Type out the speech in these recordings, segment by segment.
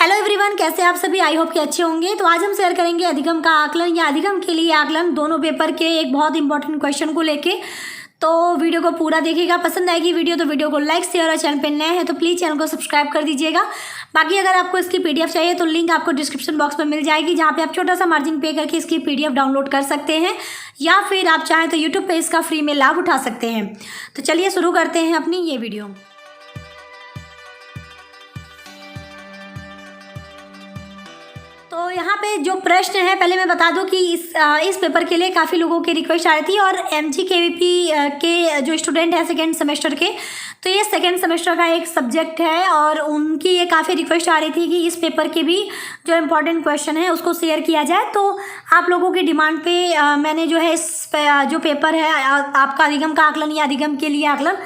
Hello everyone, कैसे आप सभी। आई होप कि अच्छे होंगे। तो आज हम शेयर करेंगे अधिगम का आकलन या अधिगम के लिए आकलन दोनों पेपर के एक बहुत इंपॉर्टेंट क्वेश्चन को लेके। तो वीडियो को पूरा देखिएगा, पसंद आएगी वीडियो तो वीडियो को लाइक शेयर और चैनल पे नए हैं तो प्लीज़ चैनल को सब्सक्राइब कर दीजिएगा। बाकी अगर आपको इसकी पीडीएफ चाहिए तो लिंक आपको डिस्क्रिप्शन बॉक्स में मिल जाएगी, जहाँ पे आप छोटा सा मार्जिन पे करके इसकी पीडीएफ डाउनलोड कर सकते हैं, या फिर आप चाहें तो यूट्यूब पे इसका फ्री में लाभ उठा सकते हैं। तो चलिए शुरू करते हैं अपनी ये वीडियो। तो यहाँ पे जो प्रश्न है, पहले मैं बता दूं कि इस पेपर के लिए काफ़ी लोगों की रिक्वेस्ट आ रही थी, और MGKVP के जो स्टूडेंट हैं सेकेंड सेमेस्टर के, तो ये सेकेंड सेमेस्टर का एक सब्जेक्ट है और उनकी ये काफ़ी रिक्वेस्ट आ रही थी कि इस पेपर के भी जो इम्पोर्टेंट क्वेश्चन है उसको शेयर किया जाए। तो आप लोगों की डिमांड पे मैंने जो है इस जो पेपर है आपका अधिगम का आकलन या अधिगम के लिए आकलन,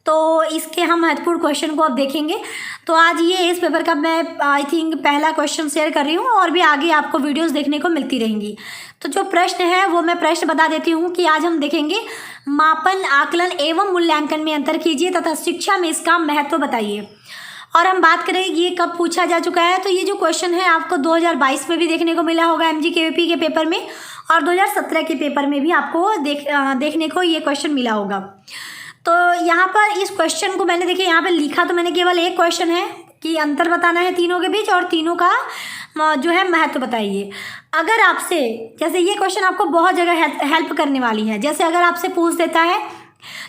तो इसके हम महत्वपूर्ण क्वेश्चन को अब देखेंगे। तो आज ये इस पेपर का मैं आई थिंक पहला क्वेश्चन शेयर कर रही हूँ, और भी आगे आपको वीडियोस देखने को मिलती रहेंगी। तो जो प्रश्न है वो मैं प्रश्न बता देती हूँ कि आज हम देखेंगे मापन, आकलन एवं मूल्यांकन में अंतर कीजिए तथा शिक्षा में इसका महत्व बताइए। और हम बात करें ये कब पूछा जा चुका है, तो ये जो क्वेश्चन है आपको 2022 में भी देखने को मिला होगा MGKVP के पेपर में, और 2017 के पेपर में भी आपको देखने को ये क्वेश्चन मिला होगा। तो यहाँ पर इस क्वेश्चन को मैंने देखिए यहाँ पे लिखा, तो मैंने केवल एक क्वेश्चन है कि अंतर बताना है तीनों के बीच, और तीनों का जो है महत्व बताइए। अगर आपसे, जैसे ये क्वेश्चन आपको बहुत जगह हेल्प करने वाली है, जैसे अगर आपसे पूछ देता है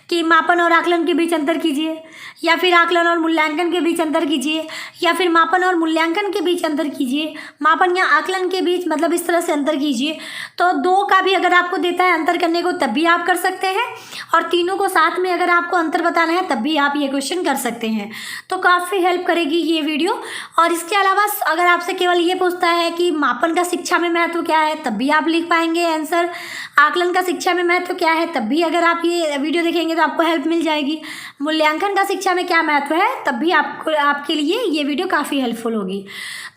कि मापन और आकलन के बीच अंतर कीजिए, या फिर आकलन और मूल्यांकन के बीच अंतर कीजिए, या फिर मापन और मूल्यांकन के बीच अंतर कीजिए, मापन या आकलन के बीच मतलब इस तरह से अंतर कीजिए, तो दो का भी अगर आपको देता है अंतर करने को तब भी आप कर सकते हैं, और तीनों को साथ में अगर आपको अंतर बताना है तब भी आप ये क्वेश्चन कर सकते हैं। तो काफ़ी हेल्प करेगी ये वीडियो। और इसके अलावा अगर आपसे केवल ये पूछता है कि मापन का शिक्षा में महत्व क्या है, तब भी आप लिख पाएंगे आंसर। आकलन का शिक्षा में महत्व क्या है, तब भी अगर आप ये वीडियो देखेंगे तो आपको हेल्प मिल जाएगी। मूल्यांकन का शिक्षा में क्या महत्व है, तब भी आपके लिए ये वीडियो काफ़ी हेल्पफुल होगी।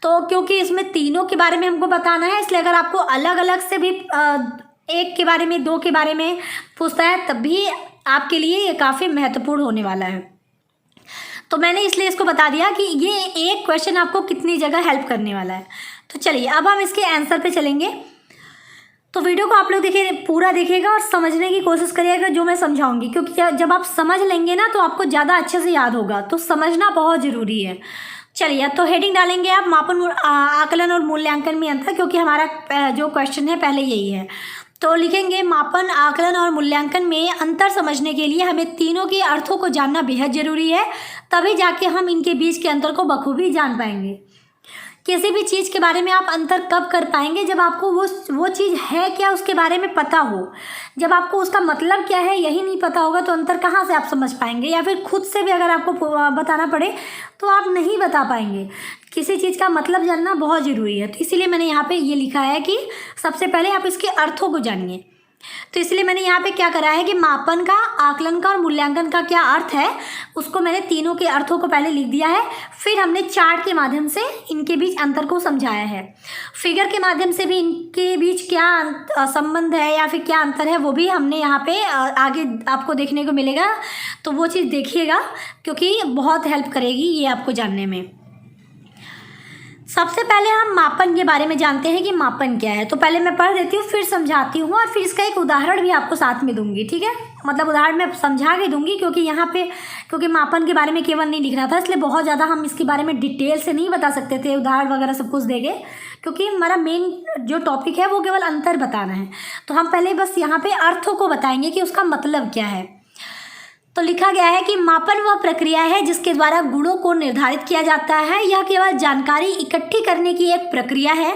तो क्योंकि इसमें तीनों के बारे में हमको बताना है, इसलिए अगर आपको अलग अलग से भी एक के बारे में, दो के बारे में पूछता है, तब भी आपके लिए ये काफ़ी महत्वपूर्ण होने वाला है। तो मैंने इसलिए इसको बता दिया कि ये एक क्वेश्चन आपको कितनी जगह हेल्प करने वाला है। तो चलिए अब हम इसके आंसर पे चलेंगे। तो वीडियो को आप लोग देखिए, पूरा देखिएगा और समझने की कोशिश करिएगा जो मैं समझाऊंगी, क्योंकि जब आप समझ लेंगे ना तो आपको ज़्यादा अच्छे से याद होगा, तो समझना बहुत ज़रूरी है। चलिए तो हेडिंग डालेंगे आप मापन, आकलन और मूल्यांकन में अंतर, क्योंकि हमारा जो क्वेश्चन है पहले यही है। तो लिखेंगे मापन, आकलन और मूल्यांकन में अंतर समझने के लिए हमें तीनों के अर्थों को जानना बेहद ज़रूरी है, तभी जाके हम इनके बीच के अंतर को बखूबी जान पाएंगे। किसी भी चीज़ के बारे में आप अंतर कब कर पाएंगे, जब आपको वो चीज़ है क्या उसके बारे में पता हो। जब आपको उसका मतलब क्या है यही नहीं पता होगा तो अंतर कहाँ से आप समझ पाएंगे, या फिर खुद से भी अगर आपको बताना पड़े तो आप नहीं बता पाएंगे। किसी चीज़ का मतलब जानना बहुत ज़रूरी है। तो इसीलिए मैंने यहाँ पे ये लिखा है कि सबसे पहले आप इसके अर्थों को जानिए। तो इसलिए मैंने यहाँ पे क्या करा है कि मापन का, आकलन का और मूल्यांकन का क्या अर्थ है, उसको मैंने तीनों के अर्थों को पहले लिख दिया है। फिर हमने चार्ट के माध्यम से इनके बीच अंतर को समझाया है। फिगर के माध्यम से भी इनके बीच क्या संबंध है या फिर क्या अंतर है वो भी हमने यहाँ पे आगे आपको देखने को मिलेगा। तो वो चीज़ देखिएगा, क्योंकि बहुत हेल्प करेगी ये आपको जानने में। सबसे पहले हम मापन के बारे में जानते हैं कि मापन क्या है। तो पहले मैं पढ़ देती हूँ, फिर समझाती हूँ, और फिर इसका एक उदाहरण भी आपको साथ में दूंगी, ठीक है। मतलब उदाहरण मैं समझा के दूंगी, क्योंकि यहाँ पे क्योंकि मापन के बारे में केवल नहीं लिख रहा था, इसलिए बहुत ज़्यादा हम इसके बारे में डिटेल से नहीं बता सकते थे, उदाहरण वगैरह सब कुछ देंगे, क्योंकि हमारा मेन जो टॉपिक है वो केवल अंतर बताना है। तो हम पहले बस यहाँ पे अर्थों को बताएंगे कि उसका मतलब क्या है। तो लिखा गया है कि मापन वह प्रक्रिया है जिसके द्वारा गुणों को निर्धारित किया जाता है। यह केवल जानकारी इकट्ठी करने की एक प्रक्रिया है।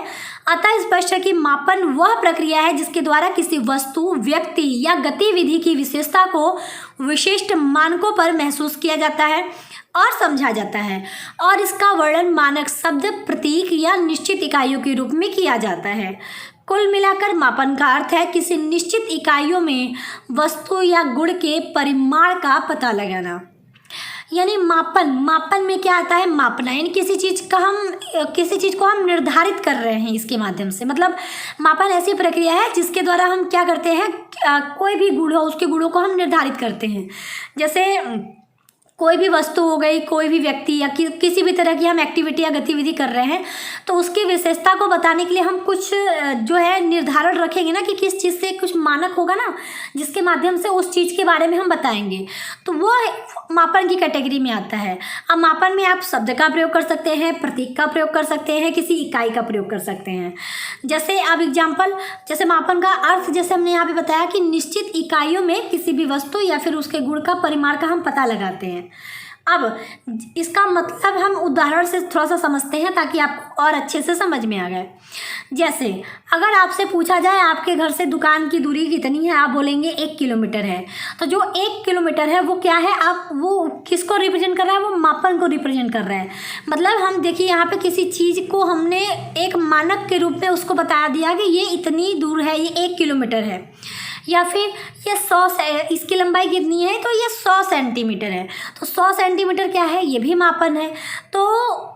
अतः स्पष्ट है कि मापन वह प्रक्रिया है जिसके द्वारा किसी वस्तु, व्यक्ति या गतिविधि की विशेषता को विशिष्ट मानकों पर महसूस किया जाता है और समझा जाता है, और इसका वर्णन मानक शब्द, प्रतीक या निश्चित इकाइयों के रूप में किया जाता है। कुल मिलाकर मापन का अर्थ है किसी निश्चित इकाइयों में वस्तु या गुण के परिमाण का पता लगाना। यानी मापन में क्या आता है, मापना, यानी किसी चीज़ को हम निर्धारित कर रहे हैं इसके माध्यम से। मतलब मापन ऐसी प्रक्रिया है जिसके द्वारा हम क्या करते हैं, कोई भी गुण हो उसके गुणों को हम निर्धारित करते हैं। जैसे कोई भी वस्तु हो गई, कोई भी व्यक्ति या किसी भी तरह की हम एक्टिविटी या गतिविधि कर रहे हैं तो उसकी विशेषता को बताने के लिए हम कुछ जो है निर्धारण रखेंगे ना कि किस चीज़ से कुछ मानक होगा ना जिसके माध्यम से उस चीज़ के बारे में हम बताएंगे, तो वो मापन की कैटेगरी में आता है। अब मापन में आप शब्द का प्रयोग कर सकते हैं, प्रतीक का प्रयोग कर सकते हैं, किसी इकाई का प्रयोग कर सकते हैं। जैसे अब एग्जाम्पल, जैसे मापन का अर्थ जैसे हमने यहाँ पे बताया कि निश्चित इकाइयों में किसी भी वस्तु या फिर उसके गुण का परिमाण का हम पता लगाते हैं। अब इसका मतलब हम उदाहरण से थोड़ा सा समझते हैं ताकि आपको और अच्छे से समझ में आ जाए। जैसे अगर आपसे पूछा जाए आपके घर से दुकान की दूरी कितनी है, आप बोलेंगे 1 किलोमीटर है। तो जो 1 किलोमीटर है वो क्या है, आप वो किसको रिप्रेजेंट कर रहा है, वो मापन को रिप्रेजेंट कर रहा है। मतलब हम देखिए यहाँ पे किसी चीज़ को हमने एक मानक के रूप में उसको बता दिया कि ये इतनी दूर है, ये 1 किलोमीटर है, या फिर ये 100 इसकी लंबाई कितनी है, तो ये 100 सेंटीमीटर है। तो 100 सेंटीमीटर क्या है, ये भी मापन है। तो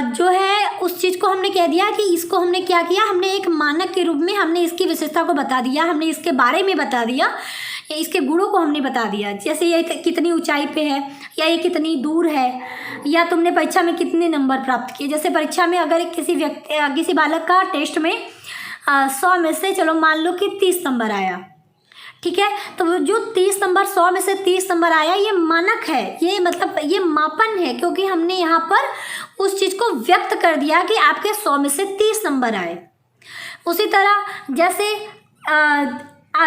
जो है उस चीज़ को हमने कह दिया कि इसको हमने क्या किया, हमने एक मानक के रूप में हमने इसकी विशेषता को बता दिया, हमने इसके बारे में बता दिया, इसके गुणों को हमने बता दिया। जैसे ये कितनी ऊंचाई पे है, या ये कितनी दूर है, या तुमने परीक्षा में कितने नंबर प्राप्त किए। जैसे परीक्षा में अगर किसी बालक का टेस्ट में 100 में से चलो मान लो कि 30 नंबर आया, ठीक है, तो वो जो 30 नंबर 100 में से 30 नंबर आया, ये मानक है, ये मतलब ये मापन है, क्योंकि हमने यहाँ पर उस चीज़ को व्यक्त कर दिया कि आपके 100 में से 30 नंबर आए। उसी तरह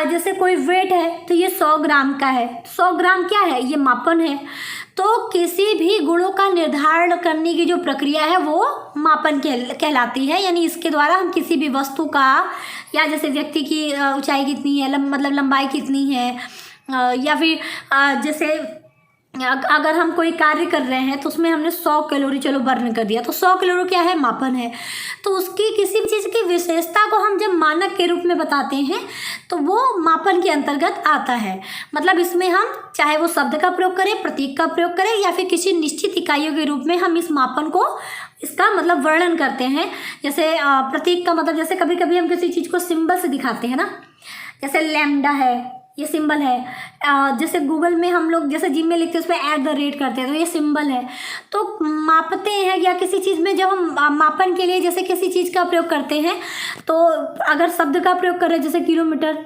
जैसे कोई वेट है तो ये 100 ग्राम का है। 100 ग्राम क्या है, ये मापन है। तो किसी भी गुणों का निर्धारण करने की जो प्रक्रिया है वो मापन कहलाती है। यानी इसके द्वारा हम किसी भी वस्तु का, या जैसे व्यक्ति की ऊंचाई कितनी है, मतलब लंबाई कितनी है, या फिर जैसे अगर हम कोई कार्य कर रहे हैं तो उसमें हमने 100 कैलोरी चलो बर्न कर दिया, तो 100 कैलोरी क्या है, मापन है। तो उसकी किसी भी चीज़ की विशेषता को हम जब मानक के रूप में बताते हैं तो वो मापन के अंतर्गत आता है। मतलब इसमें हम चाहे वो शब्द का प्रयोग करें, प्रतीक का प्रयोग करें, या फिर किसी निश्चित इकाइयों के रूप में हम इस मापन को, इसका मतलब वर्णन करते हैं। जैसे प्रतीक का मतलब, जैसे कभी कभी हम किसी चीज़ को सिंबल से दिखाते हैं ना, जैसे लैम्डा है, ये सिंबल है। जैसे गूगल में हम लोग जैसे जिम में लिखते हैं उसमें @ करते हैं, तो ये सिंबल है। तो मापते हैं, या किसी चीज़ में जब हम मापन के लिए जैसे किसी चीज़ का प्रयोग करते हैं, तो अगर शब्द का प्रयोग कर रहे हैं जैसे किलोमीटर,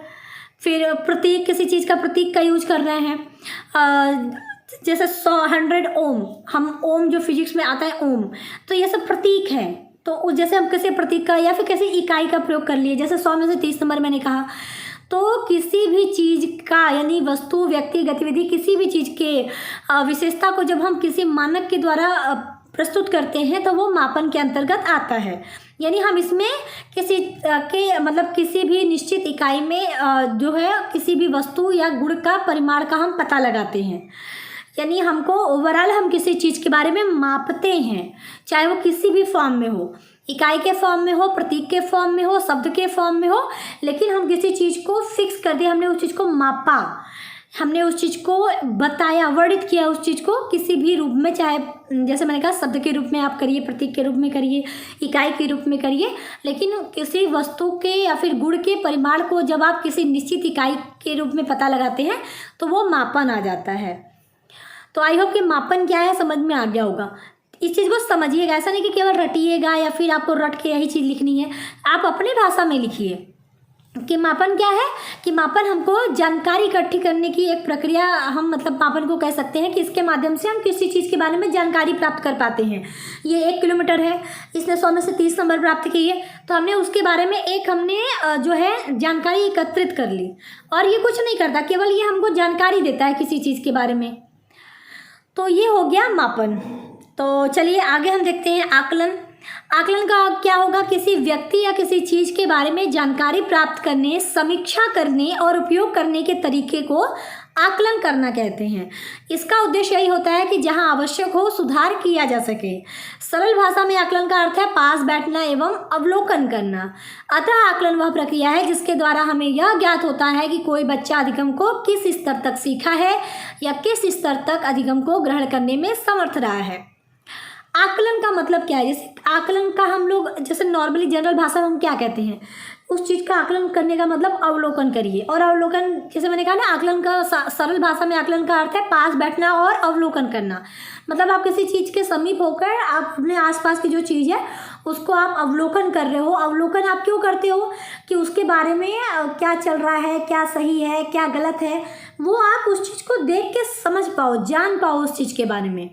फिर प्रतीक, किसी चीज़ का प्रतीक का यूज कर रहे हैं, जैसे 100 ओम, हम ओम जो फिजिक्स में आता है ओम, तो ये सब प्रतीक है। तो जैसे हम किसी प्रतीक का या फिर किसी इकाई का प्रयोग कर लिए, जैसे 100 में से 30 नंबर मैंने कहा, तो किसी भी चीज़ का, यानी वस्तु, व्यक्ति, गतिविधि, किसी भी चीज़ के विशेषता को जब हम किसी मानक के द्वारा प्रस्तुत करते हैं तो वो मापन के अंतर्गत आता है। यानी हम इसमें किसी के मतलब किसी भी निश्चित इकाई में जो है किसी भी वस्तु या गुण का परिमाण का हम पता लगाते हैं। यानी हमको ओवरऑल हम किसी चीज़ के बारे में मापते हैं, चाहे वो किसी भी फॉर्म में हो, इकाई के फॉर्म में हो, प्रतीक के फॉर्म में हो, शब्द के फॉर्म में हो, लेकिन हम किसी चीज़ को फिक्स कर दिया, हमने उस चीज़ को मापा, हमने उस चीज़ को बताया, वर्णित किया उस चीज़ को किसी भी रूप में, चाहे जैसे मैंने कहा शब्द के रूप में आप करिए, प्रतीक के रूप में करिए, इकाई के रूप में करिए, लेकिन किसी वस्तु के या फिर गुण के परिमाण को जब आप किसी निश्चित इकाई के रूप में पता लगाते हैं तो वो मापन आ जाता है। तो आई होप कि मापन क्या है समझ में आ गया होगा। इस चीज़ को समझिएगा, ऐसा नहीं कि केवल रटिएगा या फिर आपको रट के यही चीज़ लिखनी है, आप अपनी भाषा में लिखिए कि मापन क्या है। कि मापन हमको जानकारी इकट्ठी करने की एक प्रक्रिया, हम मतलब मापन को कह सकते हैं कि इसके माध्यम से हम किसी चीज़ के बारे में जानकारी प्राप्त कर पाते हैं। ये 1 किलोमीटर है, इसने 100 में से 30 नंबर प्राप्त किए, तो हमने उसके बारे में हमने जो है जानकारी एकत्रित कर ली, और ये कुछ नहीं करता, केवल ये हमको जानकारी देता है किसी चीज़ के बारे में। तो ये हो गया मापन। तो चलिए आगे हम देखते हैं आकलन। आकलन का क्या होगा, किसी व्यक्ति या किसी चीज़ के बारे में जानकारी प्राप्त करने, समीक्षा करने और उपयोग करने के तरीके को आकलन करना कहते हैं। इसका उद्देश्य यही होता है कि जहां आवश्यक हो सुधार किया जा सके। सरल भाषा में आकलन का अर्थ है पास बैठना एवं अवलोकन करना। अतः आकलन वह प्रक्रिया है जिसके द्वारा हमें यह ज्ञात होता है कि कोई बच्चा अधिगम को किस स्तर तक सीखा है या किस स्तर तक अधिगम को ग्रहण करने में समर्थ रहा है। आकलन का मतलब क्या है? जैसे आकलन का हम लोग जैसे नॉर्मली जनरल भाषा में हम क्या कहते हैं, उस चीज़ का आकलन करने का मतलब अवलोकन करिए। और अवलोकन जैसे मैंने कहा ना, आकलन का सरल भाषा में आकलन का अर्थ है पास बैठना और अवलोकन करना। मतलब आप किसी चीज़ के समीप होकर आप अपने आसपास की जो चीज़ है उसको आप अवलोकन कर रहे हो। अवलोकन आप क्यों करते हो कि उसके बारे में क्या चल रहा है, क्या सही है, क्या गलत है, वो आप उस चीज़ को देख के समझ पाओ, जान पाओ उस चीज़ के बारे में।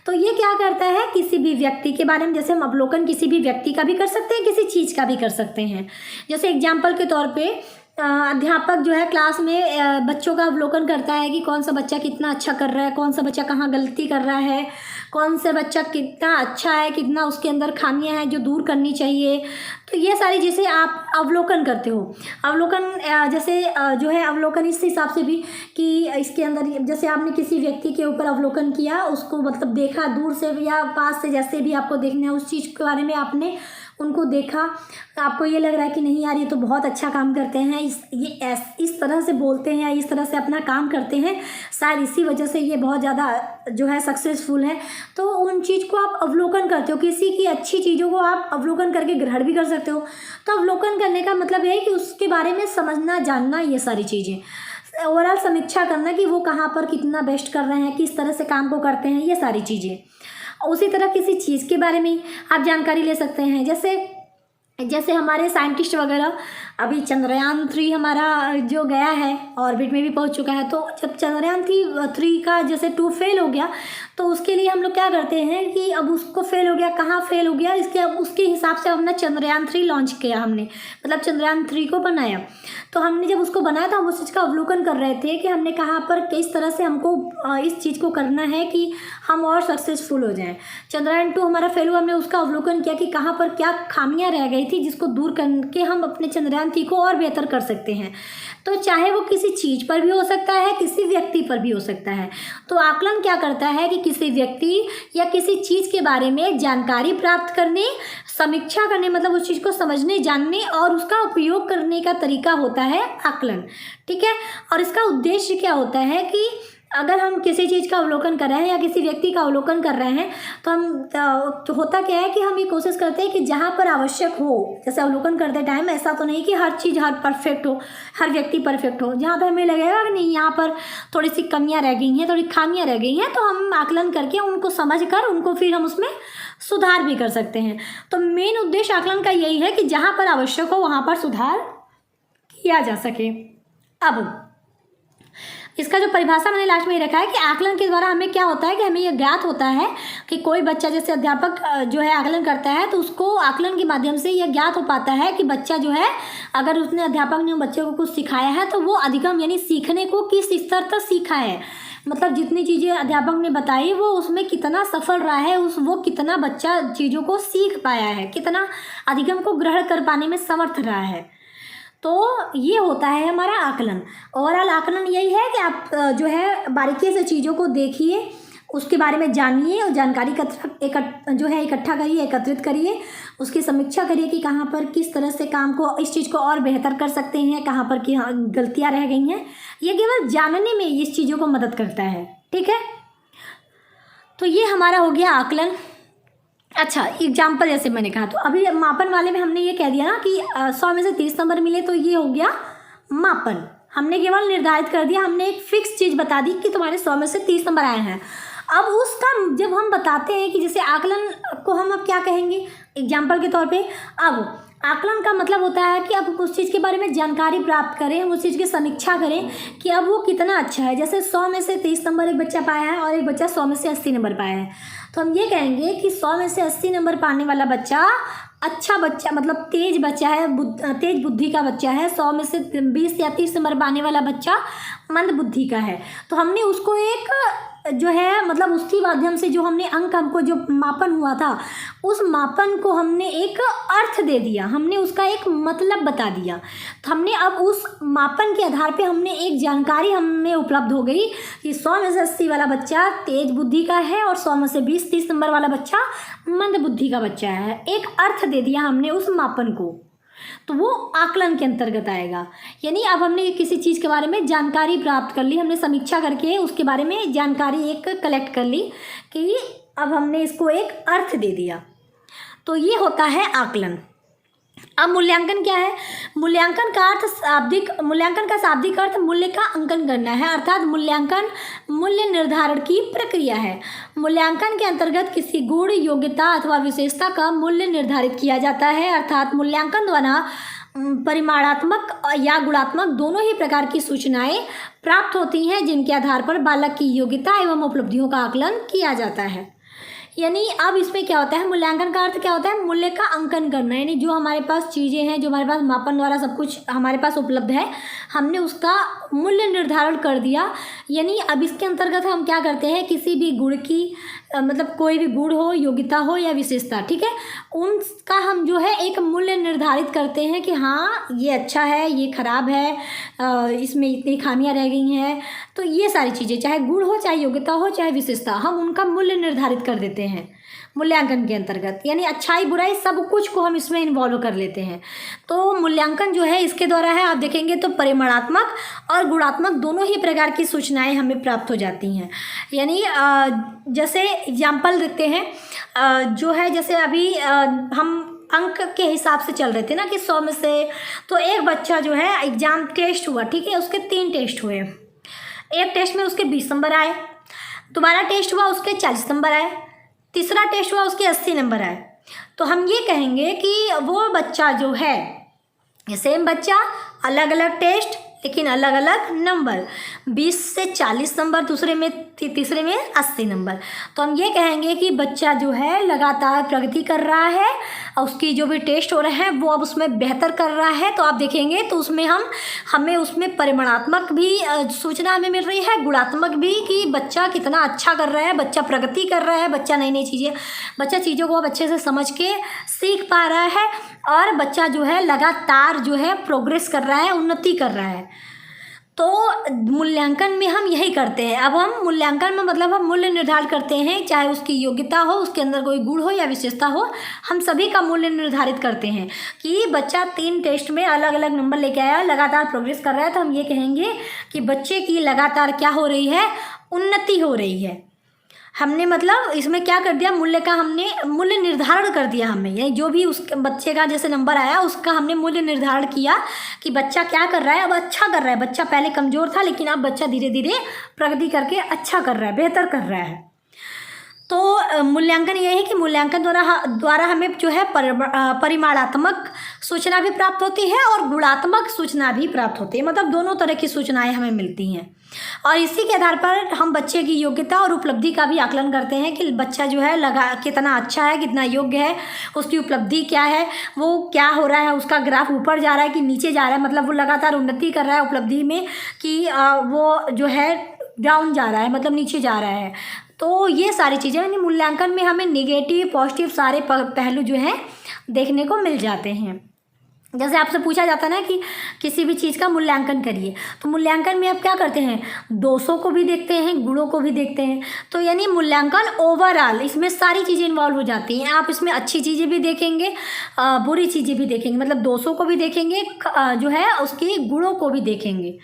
तो ये क्या करता है, किसी भी व्यक्ति के बारे में, जैसे हम अवलोकन किसी भी व्यक्ति का भी कर सकते हैं, किसी चीज़ का भी कर सकते हैं। जैसे एग्जाम्पल के तौर पे अध्यापक जो है क्लास में बच्चों का अवलोकन करता है कि कौन सा बच्चा कितना अच्छा कर रहा है, कौन सा बच्चा कहाँ गलती कर रहा है, कौन सा बच्चा कितना अच्छा है, कितना उसके अंदर खामियां हैं जो दूर करनी चाहिए। तो ये सारी चीज़ें आप अवलोकन करते हो। अवलोकन जैसे जो है अवलोकन इस हिसाब से भी कि इसके अंदर जैसे आपने किसी व्यक्ति के ऊपर अवलोकन किया, उसको मतलब देखा दूर से या पास से, जैसे भी आपको देखना है उस चीज़ के बारे में आपने उनको देखा, आपको ये लग रहा है कि नहीं यार ये तो बहुत अच्छा काम करते हैं, इस तरह से बोलते हैं, इस तरह से अपना काम करते हैं, शायद इसी वजह से ये बहुत ज़्यादा जो है सक्सेसफुल है। तो उन चीज़ को आप अवलोकन करते हो, किसी की अच्छी चीज़ों को आप अवलोकन करके ग्रहण भी कर सकते हो। तो अवलोकन करने का मतलब ये है कि उसके बारे में समझना, जानना, ये सारी चीज़ें ओवरऑल समीक्षा करना कि वो कहाँ पर कितना बेस्ट कर रहे हैं, किस तरह से काम को करते हैं, ये सारी चीज़ें। उसी तरह किसी चीज़ के बारे में आप जानकारी ले सकते हैं। जैसे हमारे साइंटिस्ट वगैरह, अभी चंद्रयान 3 हमारा जो गया है ऑर्बिट में भी पहुंच चुका है। तो जब चंद्रयान 3 का जैसे 2 फेल हो गया, तो उसके लिए हम लोग क्या करते हैं कि अब उसको फेल हो गया, कहाँ फेल हो गया, उसके हिसाब से हमने चंद्रयान 3 लॉन्च किया, हमने मतलब चंद्रयान 3 को बनाया। तो हमने जब उसको बनाया तो हम उस चीज़ का अवलोकन कर रहे थे कि हमने कहाँ पर किस तरह से हमको इस चीज़ को करना है कि हम और सक्सेसफुल हो जाएं। चंद्रयान 2 हमारा फेल हुआ, हमने उसका अवलोकन किया कि कहाँ पर क्या खामियां रह गई थी जिसको दूर करके हम अपने चंद्रयान 3 को और बेहतर कर सकते हैं। तो चाहे वो किसी चीज़ पर भी हो सकता है, किसी व्यक्ति पर भी हो सकता है। तो आकलन क्या करता है कि किसी व्यक्ति या किसी चीज़ के बारे में जानकारी प्राप्त करने, समीक्षा करने, मतलब उस चीज़ को समझने, जानने और उसका उपयोग करने का तरीका होता है आकलन। ठीक है। और इसका उद्देश्य क्या होता है कि अगर हम किसी चीज़ का अवलोकन कर रहे हैं या किसी व्यक्ति का अवलोकन कर रहे हैं तो तो होता क्या है कि हम ये कोशिश करते हैं कि जहाँ पर आवश्यक हो, जैसे अवलोकन करते टाइम ऐसा तो नहीं कि हर चीज़ हर परफेक्ट हो, हर व्यक्ति परफेक्ट हो। जहाँ पर हमें लगेगा कि नहीं यहाँ पर थोड़ी सी कमियाँ रह गई हैं, थोड़ी खामियाँ रह गई हैं, तो हम आकलन करके उनको समझ कर उनको फिर हम उसमें सुधार भी कर सकते हैं। तो मेन उद्देश्य आकलन का यही है कि जहाँ पर आवश्यक हो वहाँ पर सुधार किया जा सके। अब इसका जो परिभाषा मैंने लास्ट में ही रखा है कि आकलन के द्वारा हमें क्या होता है कि हमें यह ज्ञात होता है कि कोई बच्चा, जैसे अध्यापक जो है आकलन करता है तो उसको आकलन के माध्यम से यह ज्ञात हो पाता है कि बच्चा जो है, अगर उसने अध्यापक ने बच्चे को कुछ सिखाया है तो वो अधिगम यानी सीखने को किस स्तर तक सीखा है, मतलब जितनी चीज़ें अध्यापक ने बताई वो उसमें कितना सफल रहा है, वो कितना बच्चा चीज़ों को सीख पाया है, कितना अधिगम को ग्रहण कर पाने में समर्थ रहा है। तो ये होता है हमारा आकलन। ओवरऑल आकलन यही है कि आप जो है बारीकी से चीज़ों को देखिए, उसके बारे में जानिए और जानकारी इकट्ठा करिए, एकत्रित करिए, उसकी समीक्षा करिए कि कहाँ पर किस तरह से काम को, इस चीज़ को और बेहतर कर सकते हैं, कहाँ पर की गलतियाँ रह गई हैं। ये केवल जानने में इस चीज़ों को मदद करता है। ठीक है। तो ये हमारा हो गया आकलन। अच्छा, एग्जाम्पल जैसे मैंने कहा, तो अभी मापन वाले में हमने ये कह दिया ना कि 100 में से 30 नंबर मिले, तो ये हो गया मापन। हमने केवल निर्धारित कर दिया, हमने एक फिक्स चीज़ बता दी कि तुम्हारे 100 में से 30 नंबर आए हैं। अब उसका जब हम बताते हैं कि जैसे आकलन को हम अब क्या कहेंगे एग्जाम्पल के तौर पे, अब आकलन का मतलब होता है कि अब उस चीज़ के बारे में जानकारी प्राप्त करें, हम उस चीज़ की समीक्षा करें कि अब वो कितना अच्छा है। जैसे 100 में से 30 नंबर एक बच्चा पाया है और एक बच्चा 100 में से 80 नंबर पाया है, तो हम ये कहेंगे कि 100 में से 80 नंबर पाने वाला बच्चा अच्छा बच्चा, मतलब तेज बच्चा है, तेज बुद्धि का बच्चा है। 100 में से 20 या 30 नंबर पाने वाला बच्चा मंद बुद्धि का है। तो हमने उसको एक जो है मतलब उसके माध्यम से जो हमने अंक, हमको जो मापन हुआ था उस मापन को हमने एक अर्थ दे दिया, हमने उसका एक मतलब बता दिया। तो हमने अब उस मापन के आधार पे हमने एक जानकारी हमें उपलब्ध हो गई कि 100 में से 80 वाला बच्चा तेज बुद्धि का है और 100 में से 20-30 नंबर वाला बच्चा मंद बुद्धि का बच्चा है। एक अर्थ दे दिया हमने उस मापन को, तो वो आकलन के अंतर्गत आएगा। यानी अब हमने किसी चीज़ के बारे में जानकारी प्राप्त कर ली, हमने समीक्षा करके उसके बारे में जानकारी एक कलेक्ट कर ली कि अब हमने इसको एक अर्थ दे दिया, तो ये होता है आकलन। अब मूल्यांकन क्या है? मूल्यांकन का शाब्दिक अर्थ मूल्य का अंकन करना है, अर्थात मूल्यांकन मूल्य निर्धारण की प्रक्रिया है। मूल्यांकन के अंतर्गत किसी गुण, योग्यता अथवा विशेषता का मूल्य निर्धारित किया जाता है, अर्थात मूल्यांकन द्वारा परिमाणात्मक या गुणात्मक दोनों ही प्रकार की सूचनाएं प्राप्त होती हैं, जिनके आधार पर बालक की योग्यता एवं उपलब्धियों का आकलन किया जाता है। यानी अब इसमें क्या होता है, मूल्यांकन का अर्थ क्या होता है? मूल्य का अंकन करना, यानी जो हमारे पास चीज़ें हैं, जो हमारे पास मापन द्वारा सब कुछ हमारे पास उपलब्ध है, हमने उसका मूल्य निर्धारण कर दिया। यानी अब इसके अंतर्गत हम क्या करते हैं, किसी भी गुण की मतलब कोई भी गुण हो, योग्यता हो या विशेषता, ठीक है, उनका हम जो है एक मूल्य निर्धारित करते हैं कि हाँ ये अच्छा है, ये खराब है, इसमें इतनी खामियां रह गई हैं। तो ये सारी चीज़ें, चाहे गुण हो, चाहे योग्यता हो, चाहे विशेषता, हम उनका मूल्य निर्धारित कर देते हैं मूल्यांकन के अंतर्गत। यानी अच्छाई बुराई सब कुछ को हम इसमें इन्वॉल्व कर लेते हैं। तो मूल्यांकन जो है इसके द्वारा है, आप देखेंगे तो परिमाणात्मक और गुणात्मक दोनों ही प्रकार की सूचनाएं हमें प्राप्त हो जाती हैं। यानी जैसे एग्जाम्पल देखते हैं, जो है जैसे अभी हम अंक के हिसाब से चल रहे थे ना कि 100 में से, तो एक बच्चा जो है एग्जाम टेस्ट हुआ, ठीक है, उसके 3 टेस्ट हुए, एक टेस्ट में उसके 20 नंबर आए, दोबारा टेस्ट हुआ उसके 40 नंबर आए, तीसरा टेस्ट हुआ उसके 80 नंबर आए। तो हम ये कहेंगे कि वो बच्चा जो है, सेम बच्चा, अलग अलग टेस्ट लेकिन अलग अलग नंबर, 20 से 40 नंबर, तीसरे में 80 नंबर। तो हम ये कहेंगे कि बच्चा जो है लगातार प्रगति कर रहा है और उसकी जो भी टेस्ट हो रहे हैं वो अब उसमें बेहतर कर रहा है। तो आप देखेंगे तो उसमें हमें उसमें परिमाणात्मक भी सूचना हमें मिल रही है, गुणात्मक भी, कि बच्चा कितना अच्छा कर रहा है, बच्चा प्रगति कर रहा है, बच्चा नई चीज़ें, बच्चा चीज़ों को अब अच्छे से समझ के सीख पा रहा है और बच्चा जो है लगातार जो है प्रोग्रेस कर रहा है, उन्नति कर रहा है। तो मूल्यांकन में हम यही करते हैं। अब हम मूल्यांकन में मतलब हम मूल्य निर्धारित करते हैं, चाहे उसकी योग्यता हो, उसके अंदर कोई गुण हो या विशेषता हो, हम सभी का मूल्य निर्धारित करते हैं कि बच्चा 3 टेस्ट में अलग अलग नंबर लेके आया, लगातार प्रोग्रेस कर रहा है। तो हम ये कहेंगे कि बच्चे की लगातार क्या हो रही है, उन्नति हो रही है। हमने मतलब इसमें क्या कर दिया, मूल्य का हमने मूल्य निर्धारण कर दिया हमें, यानी जो भी उस बच्चे का जैसे नंबर आया उसका हमने मूल्य निर्धारण किया कि बच्चा क्या कर रहा है, अब अच्छा कर रहा है। बच्चा पहले कमज़ोर था लेकिन अब बच्चा धीरे धीरे प्रगति करके अच्छा कर रहा है, बेहतर कर रहा है। तो मूल्यांकन ये है कि मूल्यांकन द्वारा हमें जो है परिमाणात्मक सूचना भी प्राप्त होती है और गुणात्मक सूचना भी प्राप्त होती है, मतलब दोनों तरह की सूचनाएं हमें मिलती हैं। और इसी के आधार पर हम बच्चे की योग्यता और उपलब्धि का भी आकलन करते हैं कि बच्चा जो है कितना अच्छा है, कितना योग्य है, उसकी उपलब्धि क्या है, वो क्या हो रहा है, उसका ग्राफ ऊपर जा रहा है कि नीचे जा रहा है, मतलब वो लगातार उन्नति कर रहा है उपलब्धि में कि वो जो है डाउन जा रहा है, मतलब नीचे जा रहा है। तो ये सारी चीज़ें, यानी मूल्यांकन में हमें निगेटिव पॉजिटिव सारे पहलू जो हैं देखने को मिल जाते हैं। जैसे आपसे पूछा जाता है ना कि किसी भी चीज़ का मूल्यांकन करिए, तो मूल्यांकन में आप क्या करते हैं, दोषों को भी देखते हैं, गुणों को भी देखते हैं। तो यानी मूल्यांकन ओवरऑल इसमें सारी चीज़ें इन्वॉल्व हो जाती हैं। आप इसमें अच्छी चीज़ें भी देखेंगे, बुरी चीज़ें भी देखेंगे, मतलब दोषों को भी देखेंगे, जो है उसके गुणों को भी देखेंगे।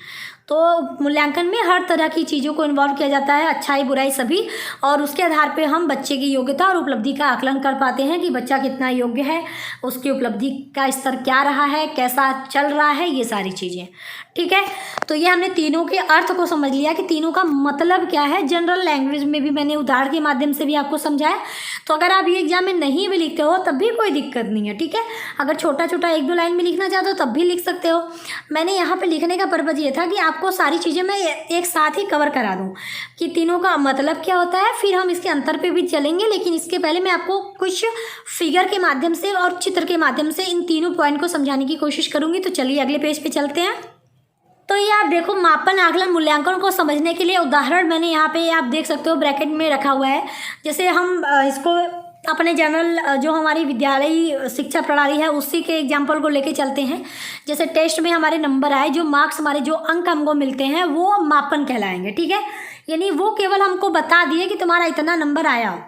तो मूल्यांकन में हर तरह की चीज़ों को इन्वॉल्व किया जाता है, अच्छाई बुराई सभी, और उसके आधार पे हम बच्चे की योग्यता और उपलब्धि का आकलन कर पाते हैं कि बच्चा कितना योग्य है, उसकी उपलब्धि का स्तर क्या रहा है, कैसा चल रहा है, ये सारी चीज़ें। ठीक है, तो ये हमने तीनों के अर्थ को समझ लिया कि तीनों का मतलब क्या है। जनरल लैंग्वेज में भी मैंने उदाहरण के माध्यम से भी आपको समझाया। तो अगर आप ये एग्जाम में नहीं भी लिखते हो तब भी कोई दिक्कत नहीं है, ठीक है। अगर छोटा छोटा 1-2 लाइन में लिखना चाहते हो तब भी लिख सकते हो। मैंने यहाँ पे लिखने का पर्पज़ ये था कि आपको सारी चीज़ें मैं एक साथ ही कवर करा दूँ कि तीनों का मतलब क्या होता है, फिर हम इसके अंतर पे भी चलेंगे। लेकिन इसके पहले मैं आपको कुछ फिगर के माध्यम से और चित्र के माध्यम से इन तीनों पॉइंट को समझाने की कोशिश करूँगी। तो चलिए अगले पेज पे चलते हैं। तो ये आप देखो, मापन आकलन मूल्यांकन को समझने के लिए उदाहरण मैंने यहाँ पे आप देख सकते हो ब्रैकेट में रखा हुआ है। जैसे हम इसको अपने जनरल जो हमारी विद्यालयी शिक्षा प्रणाली है उसी के एग्जाम्पल को लेके चलते हैं। जैसे टेस्ट में हमारे नंबर आए, जो मार्क्स हमारे जो अंक हमको मिलते हैं वो मापन कहलाएंगे, ठीक है। यानी वो केवल हमको बता दिए कि तुम्हारा इतना नंबर आया,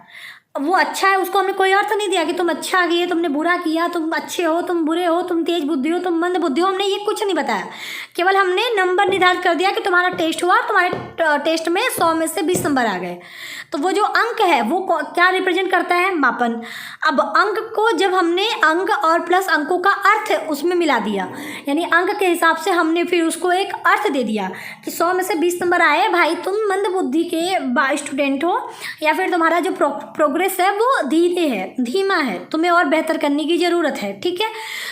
वो अच्छा है, उसको हमने कोई अर्थ नहीं दिया कि तुम अच्छा किए, तुमने बुरा किया, तुम अच्छे हो, तुम बुरे हो, तुम तेज बुद्धि हो, तुम मंद बुद्धि हो, हमने ये कुछ नहीं बताया। केवल हमने नंबर निर्धारित कर दिया कि तुम्हारा टेस्ट हुआ, तुम्हारे टेस्ट में 100 में से 20 नंबर आ गए। तो वो जो अंक है वो क्या रिप्रेजेंट करता है, मापन। अब अंक को जब हमने अंक और प्लस अंकों का अर्थ उसमें मिला दिया, यानी अंक के हिसाब से हमने फिर उसको एक अर्थ दे दिया कि 100 में से 20 नंबर आए, भाई तुम मंद बुद्धि के स्टूडेंट हो, या फिर तुम्हारा जो प्रोग्रेस है वो धीरे है, धीमा है, तुम्हें और बेहतर करने की ज़रूरत है, ठीक है।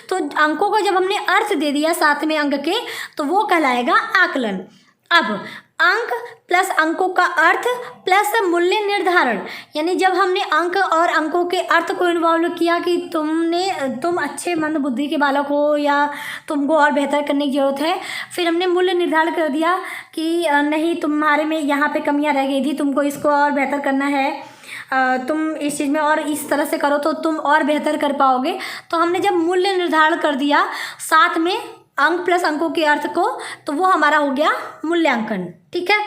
तो अंकों को जब हमने अर्थ दे दिया साथ में अंक के, तो वो कहलाएगा आकलन। अब अंक प्लस अंकों का अर्थ प्लस मूल्य निर्धारण, यानी जब हमने अंक और अंकों के अर्थ को इन्वॉल्व किया कि तुम अच्छे मंद बुद्धि के बालक हो या तुमको और बेहतर करने की ज़रूरत है, फिर हमने मूल्य निर्धारण कर दिया कि नहीं, तुम्हारे में यहाँ पे कमियाँ रह गई थी, तुमको इसको और बेहतर करना है, तुम इस चीज़ में और इस तरह से करो तो तुम और बेहतर कर पाओगे। तो हमने जब मूल्य निर्धारण कर दिया साथ में अंक प्लस अंकों के अर्थ को, तो वो हमारा हो गया मूल्यांकन, ठीक है।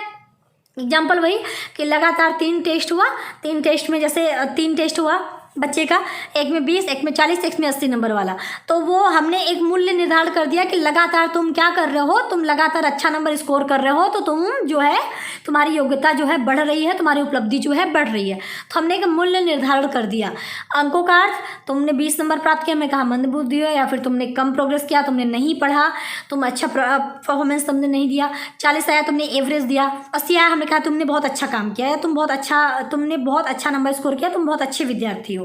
एग्जाम्पल वही कि लगातार 3 टेस्ट हुआ, 3 टेस्ट में जैसे 3 टेस्ट हुआ बच्चे का, एक में 20, एक में 40, एक में 80 नंबर वाला, तो वो हमने एक मूल्य निर्धारण कर दिया कि लगातार तुम क्या कर रहे हो, तुम लगातार अच्छा नंबर स्कोर कर रहे हो, तो तुम जो है तुम्हारी योग्यता जो है बढ़ रही है, तुम्हारी उपलब्धि जो है बढ़ रही है। तो हमने एक मूल्य निर्धारण कर दिया। अंकों का अर्थ, तुमने 20 नंबर प्राप्त किया, हमने कहा मंद बुद्धि हो, या फिर तुमने कम प्रोग्रेस किया, तुमने नहीं पढ़ा, तुम अच्छा परफॉर्मेंस तुमने नहीं दिया। 40 आया, तुमने एवरेज दिया। 80 आया, हमने कहा तुमने बहुत अच्छा काम किया, या तुमने बहुत अच्छा नंबर स्कोर किया, तुम बहुत अच्छे विद्यार्थी हो।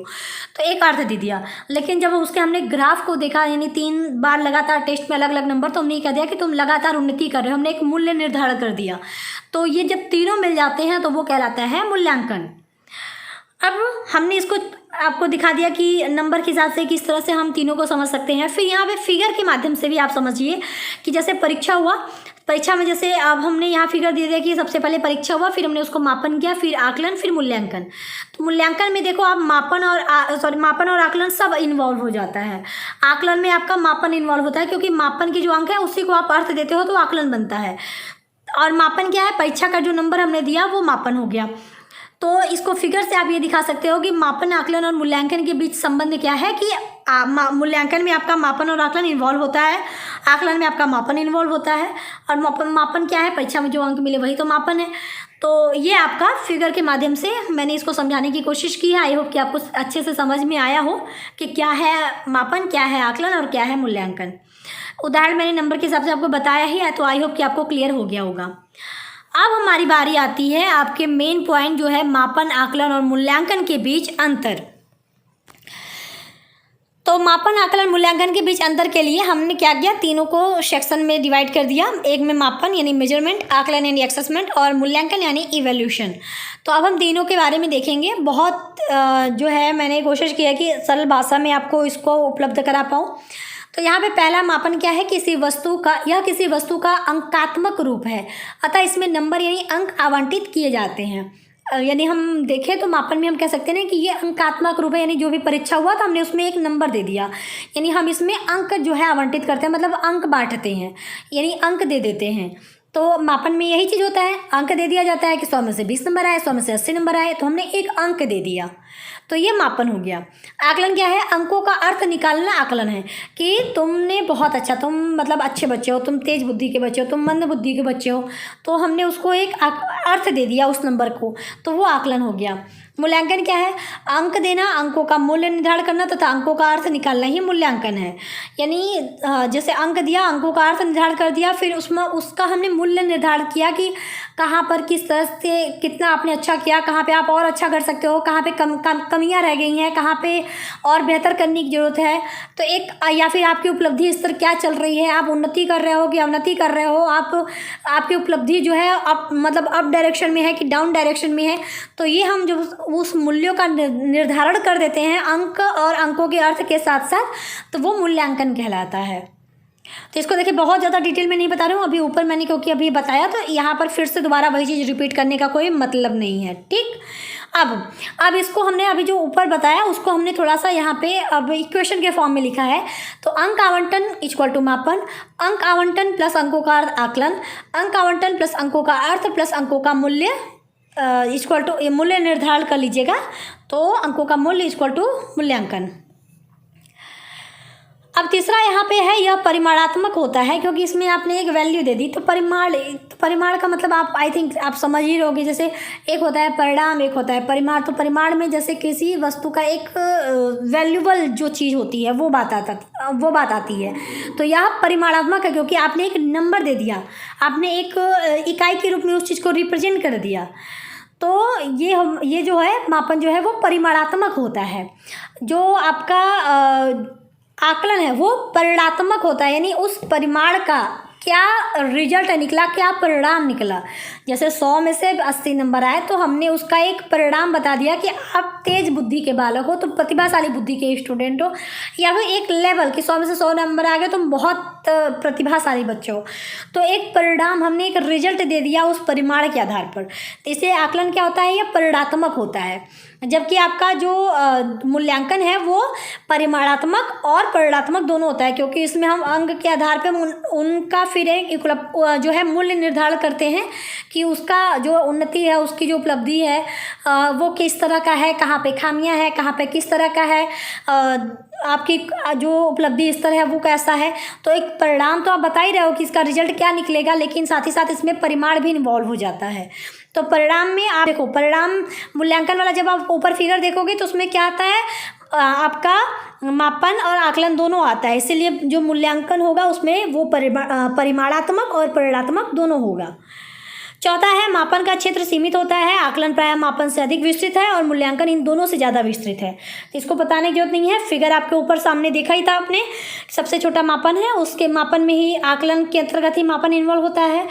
तो एक अर्थ दे दिया। लेकिन जब उसके हमने ग्राफ को देखा, यानी 3 बार लगातार टेस्ट में अलग अलग नंबर, तो हमने ये कह दिया कि तुम लगातार उन्नति कर रहे हो, हमने एक मूल्य निर्धारण कर दिया। तो ये जब तीनों मिल जाते हैं तो वो कहलाता है मूल्यांकन। अब हमने इसको आपको दिखा दिया कि नंबर के हिसाब से किस तरह से हम तीनों को समझ सकते हैं। फिर यहाँ पे फिगर के माध्यम से भी आप समझिए कि जैसे परीक्षा हुआ, परीक्षा में जैसे अब हमने यहाँ फिगर दे दिया कि सबसे पहले परीक्षा हुआ, फिर हमने उसको मापन किया, फिर आकलन, फिर मूल्यांकन। तो मूल्यांकन में देखो आप मापन और आकलन सब इन्वॉल्व हो जाता है। आकलन में आपका मापन इन्वॉल्व होता है, क्योंकि मापन के जो अंक है उसी को आप अर्थ देते हो तो आकलन बनता है। और मापन क्या है, परीक्षा का जो नंबर हमने दिया वो मापन हो गया। तो इसको फिगर से आप ये दिखा सकते हो कि मापन, आकलन और मूल्यांकन के बीच संबंध क्या है कि मूल्यांकन में आपका मापन और आकलन इन्वॉल्व होता है, आकलन में आपका मापन इन्वॉल्व होता है, और मापन क्या है, परीक्षा में जो अंक मिले वही तो मापन है। तो ये आपका फिगर के माध्यम से मैंने इसको समझाने की कोशिश की है। आई होप कि आपको अच्छे से समझ में आया हो कि क्या है मापन, क्या है आकलन और क्या है मूल्यांकन। उदाहरण मैंने नंबर के हिसाब से आपको बताया ही है, तो आई होप कि आपको क्लियर हो गया होगा। अब हमारी बारी आती है आपके मेन पॉइंट जो है मापन, आकलन और मूल्यांकन के बीच अंतर। तो मापन, आकलन, मूल्यांकन के बीच अंतर के लिए हमने क्या किया, तीनों को सेक्शन में डिवाइड कर दिया। एक में मापन यानी मेजरमेंट, आकलन यानी असेसमेंट, और मूल्यांकन यानी इवैल्यूएशन। तो अब हम तीनों के बारे में देखेंगे। बहुत जो है मैंने कोशिश की है कि सरल भाषा में आपको इसको उपलब्ध करा पाऊँ। तो यहाँ पे पहला मापन क्या है, किसी वस्तु का अंकात्मक रूप है, अतः इसमें नंबर यानी अंक आवंटित किए जाते हैं। यानी हम देखें तो मापन में हम कह सकते हैं कि ये अंकात्मक रूप है, यानी जो भी परीक्षा हुआ तो हमने उसमें एक नंबर दे दिया, यानी हम इसमें अंक जो है आवंटित करते हैं, मतलब अंक बांटते हैं, यानी अंक दे देते हैं। तो मापन में यही चीज़ होता है, अंक दे दिया जाता है कि 100 में से 20 नंबर आए, 100 में से 80 नंबर आए, तो हमने एक अंक दे दिया, तो ये मापन हो गया। आकलन क्या है, अंकों का अर्थ निकालना आकलन है कि तुमने बहुत अच्छा, तुम मतलब अच्छे बच्चे हो, तुम तेज बुद्धि के बच्चे हो, तुम मंद बुद्धि के बच्चे हो, तो हमने उसको एक अर्थ दे दिया उस नंबर को, तो वो आकलन हो गया। मूल्यांकन क्या है, अंक देना, अंकों का मूल्य निर्धारण करना तथा अंकों का अर्थ निकालना ही मूल्यांकन है। यानी जैसे अंक दिया, अंकों का अर्थ निर्धारण कर दिया, फिर उसमें उसका हमने मूल्य निर्धारण किया कि कहाँ पर किस तरह से कितना आपने अच्छा किया, कहाँ पे आप और अच्छा कर सकते हो, कहाँ पे कमियाँ रह गई हैं, कहाँ पे और बेहतर करने की ज़रूरत है। तो एक या फिर आपकी उपलब्धि स्तर क्या चल रही है, आप उन्नति कर रहे हो कि अवनति कर रहे हो, आपकी उपलब्धि जो है मतलब अप डायरेक्शन में है कि डाउन डायरेक्शन में है। तो ये हम जो उस मूल्यों का निर्धारण कर देते हैं अंक और अंकों के अर्थ के साथ साथ, तो वो मूल्यांकन कहलाता है। तो इसको देखिए, बहुत ज़्यादा डिटेल में नहीं बता रही हूँ अभी, ऊपर मैंने क्योंकि अभी बताया, तो यहाँ पर फिर से दोबारा वही चीज़ रिपीट करने का कोई मतलब नहीं है, ठीक। अब इसको हमने अभी जो ऊपर बताया उसको हमने थोड़ा सा यहाँ पे अब इक्वेशन के फॉर्म में लिखा है। तो अंक आवंटन इक्वल टू मापन, अंक आवंटन प्लस अंकों का अर्थ आकलन, अंक आवंटन प्लस अंकों का अर्थ प्लस अंकों का मूल्य इक्वल टू मूल्य निर्धारण कर लीजिएगा, तो अंकों का मूल्य इक्वल टू मूल्यांकन। अब तीसरा यहाँ पे है, यह परिमाणात्मक होता है क्योंकि इसमें आपने एक वैल्यू दे दी, तो परिमाण का मतलब आप आई थिंक आप समझ ही रहोगे। जैसे एक होता है परिणाम, एक होता है परिमाण। तो परिमाण में जैसे किसी वस्तु का एक वैल्यूबल जो चीज़ होती है वो बात आती है। तो यह परिमाणात्मक है क्योंकि आपने एक नंबर दे दिया, आपने एक इकाई के रूप में उस चीज़ को रिप्रेजेंट कर दिया। तो ये जो है मापन जो है वो परिमाणात्मक होता है। जो आपका आकलन है वो परिणात्मक होता है, यानी उस परिमाण का क्या रिजल्ट निकला, क्या परिणाम निकला। जैसे 100 में से 80 नंबर आए तो हमने उसका एक परिणाम बता दिया कि आप तेज बुद्धि के बालक हो, तो प्रतिभाशाली बुद्धि के स्टूडेंट हो, या फिर एक लेवल कि 100 में से 100 नंबर आ गए तुम बहुत प्रतिभाशाली बच्चे हो। तो एक परिणाम, हमने एक रिजल्ट दे दिया उस परिमाण के आधार पर। तो इसे आकलन क्या होता है, यह परिणात्मक होता है। जबकि आपका जो मूल्यांकन है वो परिमाणात्मक और परिणात्मक दोनों होता है, क्योंकि इसमें हम अंक के आधार पर उनका फिर एक जो है मूल्य निर्धारण करते हैं कि उसका जो उन्नति है, उसकी जो उपलब्धि है वो किस तरह का है, कहाँ पे खामियां हैं, कहाँ पे किस तरह का है, आपकी जो उपलब्धि स्तर है वो कैसा है। तो एक परिणाम तो आप बता ही रहे हो कि इसका रिजल्ट क्या निकलेगा, लेकिन साथ ही साथ इसमें परिमाण भी इन्वॉल्व हो जाता है। तो परिणाम में आप देखो, परिणाम मूल्यांकन वाला जब आप ऊपर फिगर देखोगे तो उसमें क्या आता है, आपका मापन और आकलन दोनों आता है। इसीलिए जो मूल्यांकन होगा उसमें वो परिमाणात्मक और परिणात्मक दोनों होगा। चौथा है, मापन का क्षेत्र सीमित होता है, आकलन प्रायः मापन से अधिक विस्तृत है और मूल्यांकन इन दोनों से ज़्यादा विस्तृत है। तो इसको बताने की जरूरत नहीं है, फिगर आपके ऊपर सामने देखा ही था आपने। सबसे छोटा मापन है, उसके मापन में ही आकलन के अंतर्गत ही मापन इन्वॉल्व होता है।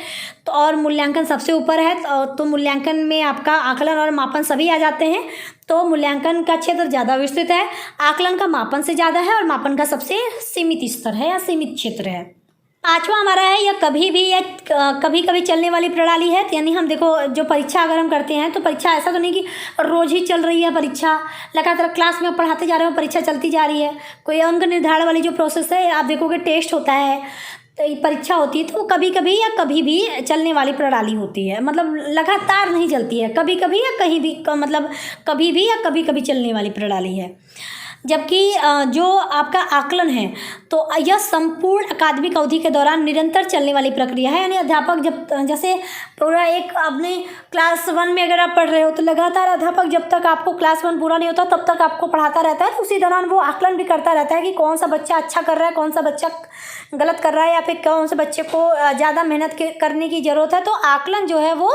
तो और मूल्यांकन सबसे ऊपर है, तो मूल्यांकन में आपका आकलन और मापन सभी आ जाते हैं। तो मूल्यांकन का क्षेत्र ज़्यादा विस्तृत है, आकलन का मापन से ज़्यादा है और मापन का सबसे सीमित स्तर है या सीमित क्षेत्र है। पांचवा हमारा है, यह कभी भी या कभी कभी चलने वाली प्रणाली है। यानी हम देखो, जो परीक्षा अगर हम करते हैं तो परीक्षा ऐसा तो नहीं कि रोज ही चल रही है परीक्षा, लगातार क्लास में पढ़ाते जा रहे हो, परीक्षा चलती जा रही है। कोई अंक निर्धारण वाली जो प्रोसेस है, आप देखोगे टेस्ट होता है, तो परीक्षा होती है, तो वो कभी कभी या कभी भी चलने वाली प्रणाली होती है। मतलब लगातार नहीं चलती है, कभी कभी या कहीं भी, मतलब कभी भी या कभी कभी चलने वाली प्रणाली है। जबकि जो आपका आकलन है तो यह संपूर्ण अकादमिक अवधि के दौरान निरंतर चलने वाली प्रक्रिया है। यानी अध्यापक जब जैसे पूरा एक अपने क्लास 1 में अगर आप पढ़ रहे हो तो लगातार अध्यापक जब तक आपको क्लास 1 पूरा नहीं होता तब तक आपको पढ़ाता रहता है। तो उसी दौरान वो आकलन भी करता रहता है कि कौन सा बच्चा अच्छा कर रहा है, कौन सा बच्चा गलत कर रहा है, या फिर कौन से बच्चे को ज़्यादा मेहनत करने की ज़रूरत है। तो आकलन जो है वो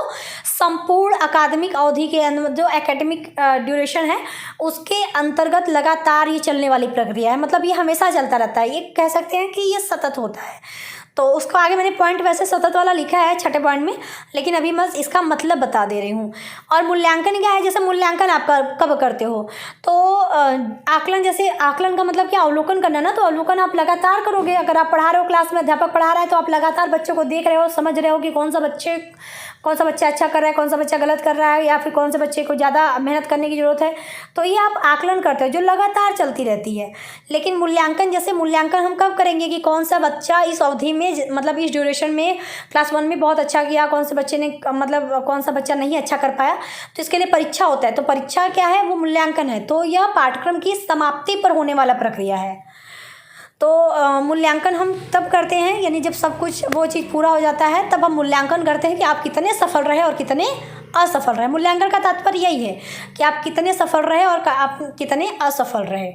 संपूर्ण अकादमिक अवधि के जो एकेडमिक ड्यूरेशन है उसके अंतर्गत लगातार ये चलने वाली प्रक्रिया है। मतलब ये हमेशा चलता रहता है, ये कह सकते हैं कि ये सतत होता है। तो उसको आगे मैंने पॉइंट वैसे सतत वाला लिखा है छठे पॉइंट में, लेकिन अभी मैं इसका मतलब बता दे रही हूँ। और मूल्यांकन क्या है, जैसे मूल्यांकन आप कब करते हो, तो आकलन, जैसे आकलन का मतलब क्या, अवलोकन करना ना। तो अवलोकन आप लगातार करोगे। अगर आप पढ़ा रहे हो, क्लास में अध्यापक पढ़ा रहा है, तो आप लगातार बच्चों को देख रहे हो, समझ रहे हो कि कौन सा बच्चा अच्छा कर रहा है, कौन सा बच्चा गलत कर रहा है, या फिर कौन से बच्चे को ज़्यादा मेहनत करने की ज़रूरत है। तो ये आप आकलन करते हो जो लगातार चलती रहती है। लेकिन मूल्यांकन, जैसे मूल्यांकन हम कब करेंगे कि कौन सा बच्चा इस अवधि में, मतलब इस ड्यूरेशन में क्लास 1 में बहुत अच्छा किया, कौन से बच्चे ने, मतलब कौन सा बच्चा नहीं अच्छा कर पाया। तो इसके लिए परीक्षा होता है। तो परीक्षा क्या है, वो मूल्यांकन है। तो यह पाठ्यक्रम की समाप्ति पर होने वाला प्रक्रिया है। तो मूल्यांकन हम तब करते हैं, यानी जब सब कुछ वो चीज़ पूरा हो जाता है तब हम मूल्यांकन करते हैं कि आप कितने सफल रहे और कितने असफल रहे। मूल्यांकन का तात्पर्य यही है कि आप कितने सफल रहे और आप कितने असफल रहे।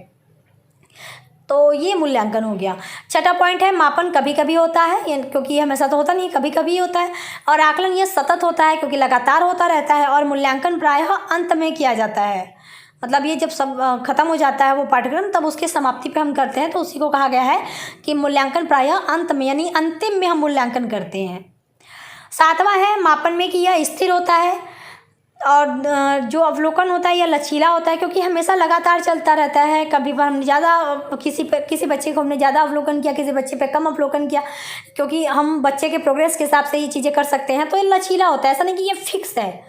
तो ये मूल्यांकन हो गया। छठा पॉइंट है, मापन कभी कभी होता है, क्योंकि ये हमेशा तो होता नहीं, कभी कभी होता है। और आकलन ये सतत होता है क्योंकि लगातार होता रहता है। और मूल्यांकन प्रायः अंत में किया जाता है। मतलब ये जब सब खत्म हो जाता है वो पाठ्यक्रम, तब उसके समाप्ति पे हम करते हैं। तो उसी को कहा गया है कि मूल्यांकन प्रायः अंत में, यानी अंतिम में हम मूल्यांकन करते हैं। सातवां है, मापन में कि यह स्थिर होता है। और जो अवलोकन होता है यह लचीला होता है, क्योंकि हमेशा लगातार चलता रहता है। कभी हमने ज़्यादा किसी बच्चे को हमने ज़्यादा अवलोकन किया, किसी बच्चे पे कम अवलोकन किया, क्योंकि हम बच्चे के प्रोग्रेस के हिसाब से ये चीज़ें कर सकते हैं। तो ये लचीला होता है, ऐसा नहीं कि ये फिक्स है,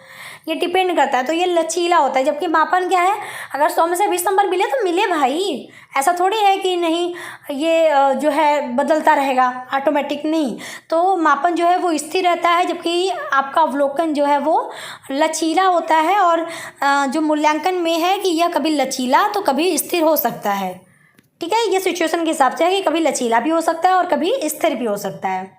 ये डिपेंड करता है। तो ये लचीला होता है। जबकि मापन क्या है, अगर 100 में से 20 नंबर मिले तो मिले भाई, ऐसा थोड़ी है कि नहीं ये जो है बदलता रहेगा, ऑटोमेटिक नहीं। तो मापन जो है वो स्थिर रहता है, जबकि आपका अवलोकन जो है वो लचीला होता है। और जो मूल्यांकन में है कि यह कभी लचीला तो कभी स्थिर हो सकता है। ठीक है, ये सिचुएशन के हिसाब से है कि कभी लचीला भी हो सकता है और कभी स्थिर भी हो सकता है।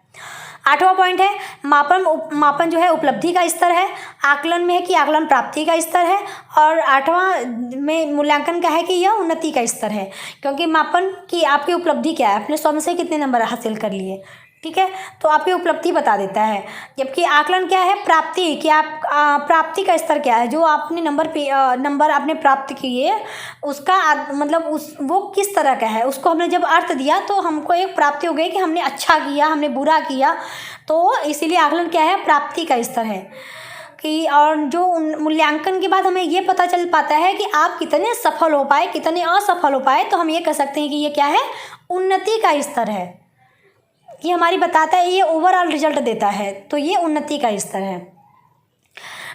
8वां पॉइंट है मापन जो है उपलब्धि का स्तर है। आकलन में है कि आकलन प्राप्ति का स्तर है। और 8वां में मूल्यांकन का है कि यह उन्नति का स्तर है, क्योंकि मापन की आपकी उपलब्धि क्या है, आपने 100 में से कितने नंबर हासिल कर लिए, ठीक है, तो आपकी उपलब्धि बता देता है। जबकि आकलन क्या है, प्राप्ति, कि आप प्राप्ति का स्तर क्या है, जो आपने नंबर आपने प्राप्त किए उसका मतलब वो किस तरह का है, उसको हमने जब अर्थ दिया तो हमको एक प्राप्ति हो गई कि हमने अच्छा किया, हमने बुरा किया, तो इसीलिए आकलन क्या है, प्राप्ति का स्तर है। कि और जो मूल्यांकन के बाद हमें ये पता चल पाता है कि आप कितने सफल हो पाए, कितने असफल हो पाए, तो हम ये कह सकते हैं कि ये क्या है, उन्नति का स्तर है। ये हमारी बताता है, ये ओवरऑल रिजल्ट देता है, तो ये उन्नति का स्तर है।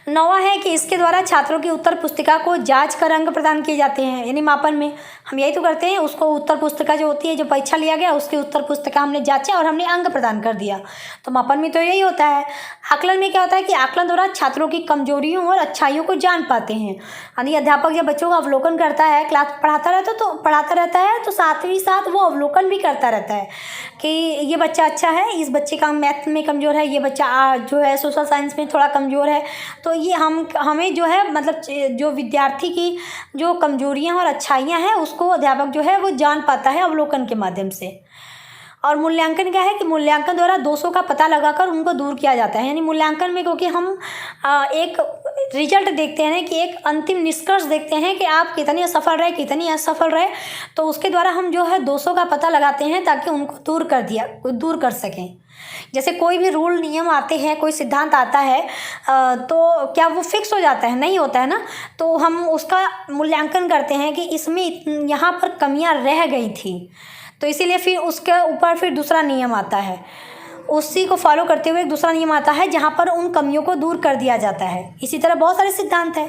9वां है कि इसके द्वारा छात्रों की उत्तर पुस्तिका को जांच कर अंक प्रदान किए जाते हैं। यानी मापन में हम यही तो करते हैं, उसको उत्तर पुस्तिका जो होती है, जो परीक्षा लिया गया उसकी उत्तर पुस्तिका हमने जांचा और हमने अंक प्रदान कर दिया। तो मापन में तो यही होता है। आकलन में क्या होता है कि आकलन द्वारा छात्रों की कमजोरियों और अच्छाइयों को जान पाते हैं। यानी अध्यापक जब बच्चों का अवलोकन करता है, क्लास पढ़ाता रहता है तो साथ ही साथ वो अवलोकन भी करता रहता है कि ये बच्चा अच्छा है, इस बच्चे का मैथ में कमज़ोर है, ये बच्चा जो है सोशल साइंस में थोड़ा कमज़ोर है। तो ये हमें जो है मतलब जो विद्यार्थी की जो कमजोरियां और अच्छाइयां हैं उसको अध्यापक जो है वो जान पाता है अवलोकन के माध्यम से। और मूल्यांकन क्या है कि मूल्यांकन द्वारा दोषों का पता लगाकर उनको दूर किया जाता है। यानी मूल्यांकन में क्योंकि हम एक रिजल्ट देखते हैं कि एक अंतिम निष्कर्ष देखते हैं कि आप कितने सफल रहे, कितनी असफल रहे, तो उसके द्वारा हम जो है दोषों का पता लगाते हैं ताकि उनको दूर कर सकें। जैसे कोई भी रूल नियम आते हैं, कोई सिद्धांत आता है तो क्या वो फिक्स हो जाता है? नहीं होता है ना। तो हम उसका मूल्यांकन करते हैं कि इसमें यहाँ पर कमियां रह गई थी, तो इसीलिए फिर उसके ऊपर फिर दूसरा नियम आता है, उसी को फॉलो करते हुए एक दूसरा नियम आता है जहाँ पर उन कमियों को दूर कर दिया जाता है। इसी तरह बहुत सारे सिद्धांत हैं।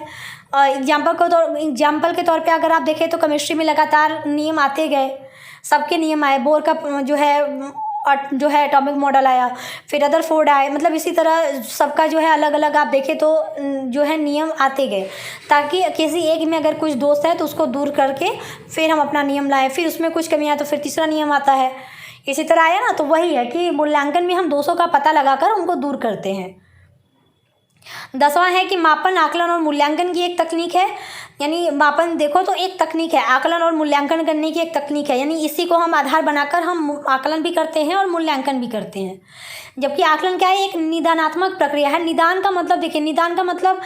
एग्जाम्पल के तौर पे अगर आप देखें तो केमिस्ट्री में लगातार नियम आते गए, सबके नियम आए, बोर का जो है एटॉमिक मॉडल आया, फिर रदरफोर्ड आए, मतलब इसी तरह सबका जो है अलग अलग आप देखें तो जो है नियम आते गए, ताकि किसी एक में अगर कुछ दोष है तो उसको दूर करके फिर हम अपना नियम लाएं, फिर उसमें कुछ कमी आए तो फिर तीसरा नियम आता है। इसी तरह आया ना। तो वही है कि मूल्यांकन में हम दोषों का पता लगाकर उनको दूर करते हैं। 10वां है कि मापन, आकलन और मूल्यांकन की एक तकनीक है। यानी मापन देखो तो एक तकनीक है, आकलन और मूल्यांकन करने की एक तकनीक है। यानी इसी को हम आधार बनाकर हम आकलन भी करते हैं और मूल्यांकन भी करते हैं। जबकि आकलन क्या है, एक निदानात्मक प्रक्रिया है। निदान का मतलब देखिए, निदान का मतलब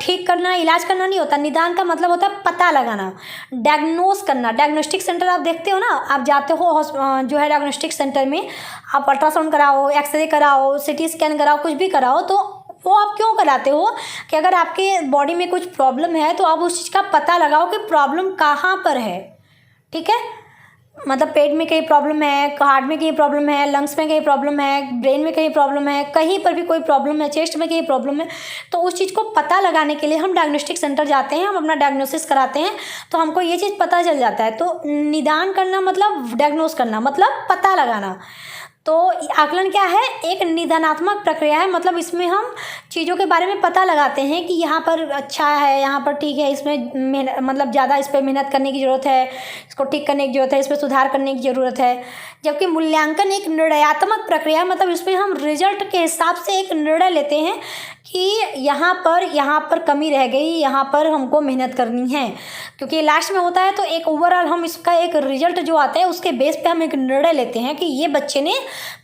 ठीक करना, इलाज करना नहीं होता। निदान का मतलब होता है पता लगाना, डायग्नोस करना। डायग्नोस्टिक सेंटर आप देखते हो ना, आप जाते हो जो है डायग्नोस्टिक सेंटर में, आप अल्ट्रासाउंड कराओ, एक्सरे कराओ, सिटी स्कैन कराओ, कुछ भी कराओ, तो वो आप क्यों कराते हो कि अगर आपके बॉडी में कुछ प्रॉब्लम है तो आप उस चीज़ का पता लगाओ कि प्रॉब्लम कहाँ पर है। ठीक है, मतलब पेट में कहीं प्रॉब्लम है, हार्ट में कहीं प्रॉब्लम है, लंग्स में कहीं प्रॉब्लम है, ब्रेन में कहीं प्रॉब्लम है, कहीं पर भी कोई प्रॉब्लम है, चेस्ट में कहीं प्रॉब्लम है, तो उस चीज़ को पता लगाने के लिए हम डायग्नोस्टिक सेंटर जाते हैं, हम अपना डायग्नोसिस कराते हैं, तो हमको ये चीज़ पता चल जाता है। तो निदान करना मतलब डायग्नोस करना, मतलब पता लगाना। तो आकलन क्या है, एक निदानात्मक प्रक्रिया है। मतलब इसमें हम चीज़ों के बारे में पता लगाते हैं कि यहाँ पर अच्छा है, यहाँ पर ठीक है, इसमें मतलब ज़्यादा इस पर मेहनत करने की ज़रूरत है, इसको ठीक करने की ज़रूरत है, इस पर सुधार करने की ज़रूरत है। जबकि मूल्यांकन एक निर्णयात्मक प्रक्रिया है। मतलब इसमें हम रिजल्ट के हिसाब से एक निर्णय लेते हैं कि यहाँ पर कमी रह गई, यहाँ पर हमको मेहनत करनी है, क्योंकि लास्ट में होता है। तो एक ओवरऑल हम इसका एक रिजल्ट जो आता है उसके बेस पे हम एक निर्णय लेते हैं कि ये बच्चे ने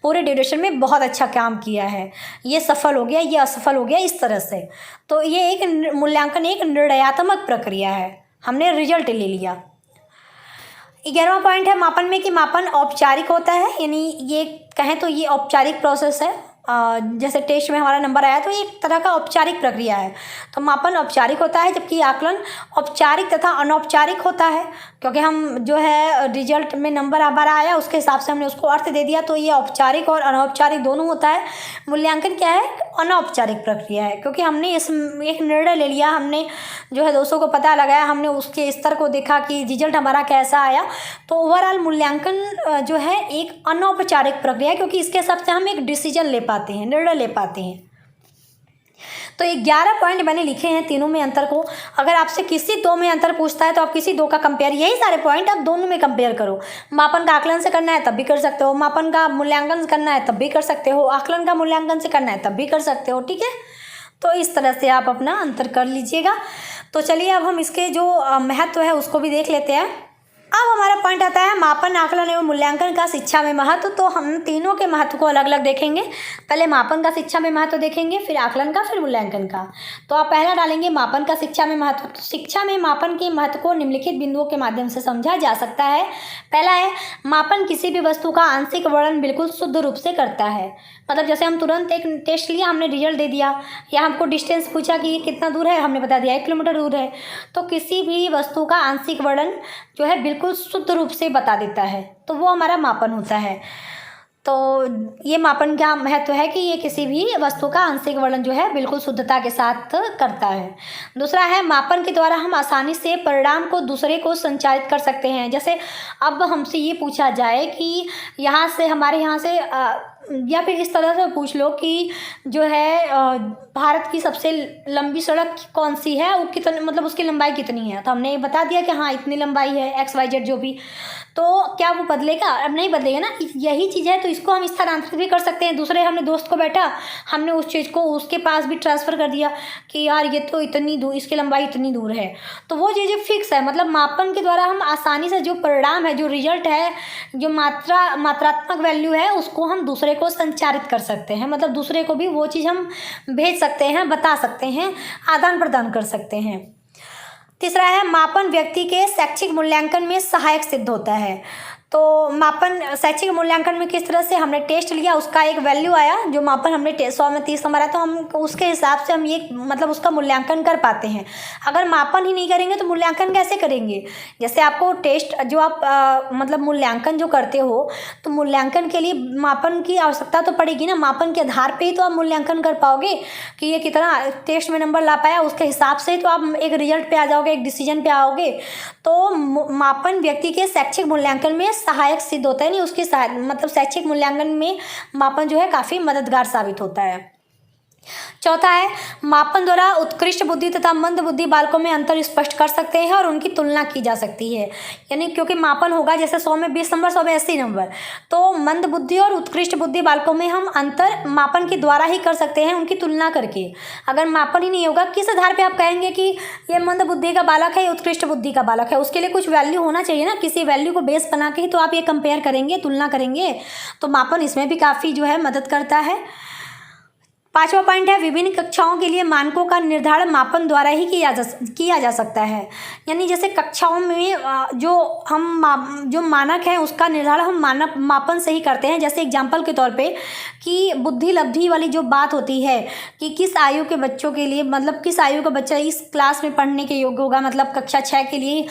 पूरे ड्यूरेशन में बहुत अच्छा काम किया है, ये सफल हो गया, ये असफल हो गया, इस तरह से। तो ये एक मूल्यांकन एक निर्णयात्मक प्रक्रिया है, हमने रिजल्ट ले लिया। 11वां पॉइंट है मापन में कि मापन औपचारिक होता है। यानी ये कहें तो ये औपचारिक प्रोसेस है। जैसे टेस्ट में हमारा नंबर आया तो ये एक तरह का औपचारिक प्रक्रिया है। तो मापन औपचारिक होता है, जबकि आकलन औपचारिक तथा अनौपचारिक होता है। क्योंकि हम जो है रिजल्ट में नंबर हमारा आया उसके हिसाब से हमने उसको अर्थ दे दिया, तो ये औपचारिक और अनौपचारिक दोनों होता है। मूल्यांकन क्या है, अनौपचारिक प्रक्रिया है, क्योंकि हमने इस एक निर्णय ले लिया, हमने जो है दोषों को पता लगाया, हमने उसके स्तर को देखा कि रिजल्ट हमारा कैसा आया। तो ओवरऑल मूल्यांकन जो है एक अनौपचारिक प्रक्रिया है, क्योंकि इसके हिसाब से हम एक डिसीजन ले पाते हैं, निर्णय ले पाते हैं। तो 11 पॉइंट मैंने लिखे हैं तीनों में अंतर को। अगर आपसे किसी दो में अंतर पूछता है तो आप किसी दो का कंपेयर, यही सारे पॉइंट आप दोनों में कंपेयर करो। मापन का आकलन से करना है तब भी कर सकते हो, मापन का मूल्यांकन करना है तब भी कर सकते हो, आकलन का मूल्यांकन से करना है तब भी कर सकते हो। ठीक है, तो इस तरह से आप अपना अंतर कर लीजिएगा। तो चलिए अब हम इसके जो महत्व है उसको भी देख लेते हैं। अब हमारा पॉइंट आता है मापन, आकलन एवं मूल्यांकन का शिक्षा में महत्व। तो हम तीनों के महत्व को अलग अलग देखेंगे। पहले मापन का शिक्षा में महत्व देखेंगे, फिर आकलन का, फिर मूल्यांकन का। तो आप पहला डालेंगे मापन का शिक्षा में महत्व। तो शिक्षा में मापन के महत्व को निम्नलिखित बिंदुओं के माध्यम से समझा जा सकता है। पहला है, मापन किसी भी वस्तु का आंशिक वर्णन बिल्कुल शुद्ध रूप से करता है। मतलब जैसे हम तुरंत एक टेस्ट लिया, हमने रिजल्ट दे दिया, या हमको डिस्टेंस पूछा कि ये कितना दूर है, हमने बता दिया 1 किलोमीटर दूर है। तो किसी भी वस्तु का आंशिक वर्णन जो है बिल्कुल शुद्ध रूप से बता देता है, तो वो हमारा मापन होता है। तो ये मापन का महत्व है कि ये किसी भी वस्तु का आंशिक वर्णन जो है बिल्कुल शुद्धता के साथ करता है। दूसरा है, मापन के द्वारा हम आसानी से परिणाम को दूसरे को संचारित कर सकते हैं। जैसे अब हमसे ये पूछा जाए कि यहाँ से, हमारे यहाँ से या फिर इस तरह से पूछ लो कि जो है भारत की सबसे लंबी सड़क कौन सी है, वो कितनी, मतलब उसकी लंबाई कितनी है। तो हमने बता दिया कि हाँ इतनी लंबाई है, XYZ जो भी। तो क्या वो बदलेगा? अब नहीं बदलेगा ना, यही चीज़ है। तो इसको हम स्थानांतरित भी कर सकते हैं। दूसरे हमने दोस्त को बैठा, हमने उस चीज़ को उसके पास भी ट्रांसफ़र कर दिया कि यार ये तो इतनी दूर, इसकी लंबाई इतनी दूर है। तो वो चीज़ें फिक्स है। मतलब मापन के द्वारा हम आसानी से जो परिणाम है, जो रिजल्ट है, जो मात्रात्मक वैल्यू है, उसको हम दूसरे को संचारित कर सकते हैं। मतलब दूसरे को भी वो चीज़ हम भेज सकते हैं, बता सकते हैं, आदान प्रदान कर सकते हैं। तीसरा है, मापन व्यक्ति के शैक्षिक मूल्यांकन में सहायक सिद्ध होता है। तो मापन शैक्षिक मूल्यांकन में किस तरह से, हमने टेस्ट लिया, उसका एक वैल्यू आया, जो मापन हमने 100 में 30 नंबर आया, तो हम उसके हिसाब से हम ये मतलब उसका मूल्यांकन कर पाते हैं। अगर मापन ही नहीं करेंगे तो मूल्यांकन कैसे करेंगे? जैसे आपको टेस्ट जो आप मतलब मूल्यांकन जो करते हो, तो मूल्यांकन के लिए मापन की आवश्यकता तो पड़ेगी ना। मापन के आधार पर ही तो आप मूल्यांकन कर पाओगे कि ये कितना टेस्ट में नंबर ला पाया, उसके हिसाब से तो आप एक रिजल्ट पे आ जाओगे, एक डिसीजन पे आओगे। तो मापन व्यक्ति के शैक्षिक मूल्यांकन में सहायक सिद्ध होता है। नहीं, उसकी मतलब शैक्षिक मूल्यांकन में मापन जो है काफ़ी मददगार साबित होता है। चौथा है, मापन द्वारा उत्कृष्ट बुद्धि तथा मंद बुद्धि बालकों में अंतर स्पष्ट कर सकते हैं और उनकी तुलना की जा सकती है। यानी क्योंकि मापन होगा, जैसे 100 में 20 नंबर, 100 में 80 नंबर, तो मंद बुद्धि और उत्कृष्ट बुद्धि बालकों में हम अंतर मापन के द्वारा ही कर सकते हैं, उनकी तुलना करके। अगर मापन ही नहीं होगा, किस आधार पर आप कहेंगे कि ये मंद बुद्धि का बालक है, उत्कृष्ट बुद्धि का बालक है? उसके लिए कुछ वैल्यू होना चाहिए ना, किसी वैल्यू को बेस बना के ही तो आप ये कंपेयर करेंगे, तुलना करेंगे। तो मापन इसमें भी काफ़ी जो है मदद करता है। पांचवा पॉइंट है, विभिन्न कक्षाओं के लिए मानकों का निर्धारण मापन द्वारा ही किया जा सकता है। यानी जैसे कक्षाओं में जो मानक है उसका निर्धारण हम मापन से ही करते हैं। जैसे एग्जाम्पल के तौर पे कि बुद्धि लब्धि वाली जो बात होती है कि किस आयु के बच्चों के लिए, मतलब किस आयु का बच्चा इस क्लास में पढ़ने के योग्य होगा, मतलब कक्षा 6 के लिए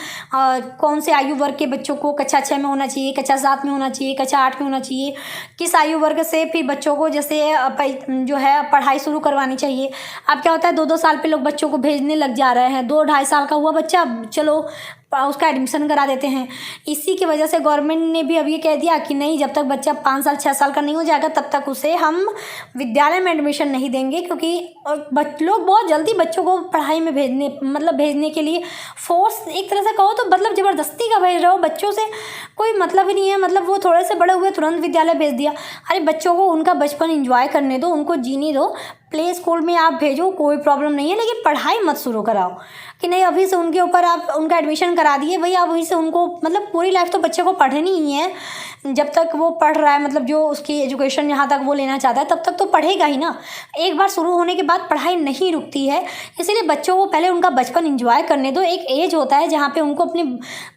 कौन से आयु वर्ग के बच्चों को कक्षा 6 में होना चाहिए, कक्षा 7 में होना चाहिए, कक्षा 8 में होना चाहिए, किस आयु वर्ग से फिर बच्चों को जैसे जो है पढ़ाई शुरू करवानी चाहिए। अब क्या होता है, 2-2 साल पे लोग बच्चों को भेजने लग जा रहे हैं। 2-2.5 साल का हुआ बच्चा, चलो उसका एडमिशन करा देते हैं। इसी की वजह से गवर्नमेंट ने भी अब ये कह दिया कि नहीं, जब तक बच्चा 5 साल 6 साल का नहीं हो जाएगा तब तक उसे हम विद्यालय में एडमिशन नहीं देंगे। क्योंकि लोग बहुत जल्दी बच्चों को पढ़ाई में भेजने के लिए फोर्स, एक तरह से कहो तो मतलब ज़बरदस्ती का भेज रहे हो। बच्चों से कोई मतलब ही नहीं है, मतलब वो थोड़े से बड़े हुए तुरंत विद्यालय भेज दिया। अरे बच्चों को उनका बचपन एंजॉय करने दो, उनको जीने दो। प्ले स्कूल में आप भेजो, कोई प्रॉब्लम नहीं है, लेकिन पढ़ाई मत शुरू कराओ कि नहीं अभी से उनके ऊपर आप उनका एडमिशन करा दिए। भाई आप वहीं से उनको, मतलब पूरी लाइफ तो बच्चे को पढ़नी ही है। जब तक वो पढ़ रहा है, मतलब जो उसकी एजुकेशन यहाँ तक वो लेना चाहता है तब तक तो पढ़ेगा ही ना। एक बार शुरू होने के बाद पढ़ाई नहीं रुकती है। इसीलिए बच्चों को पहले उनका बचपन एंजॉय करने दो। एक एज होता है जहाँ पे उनको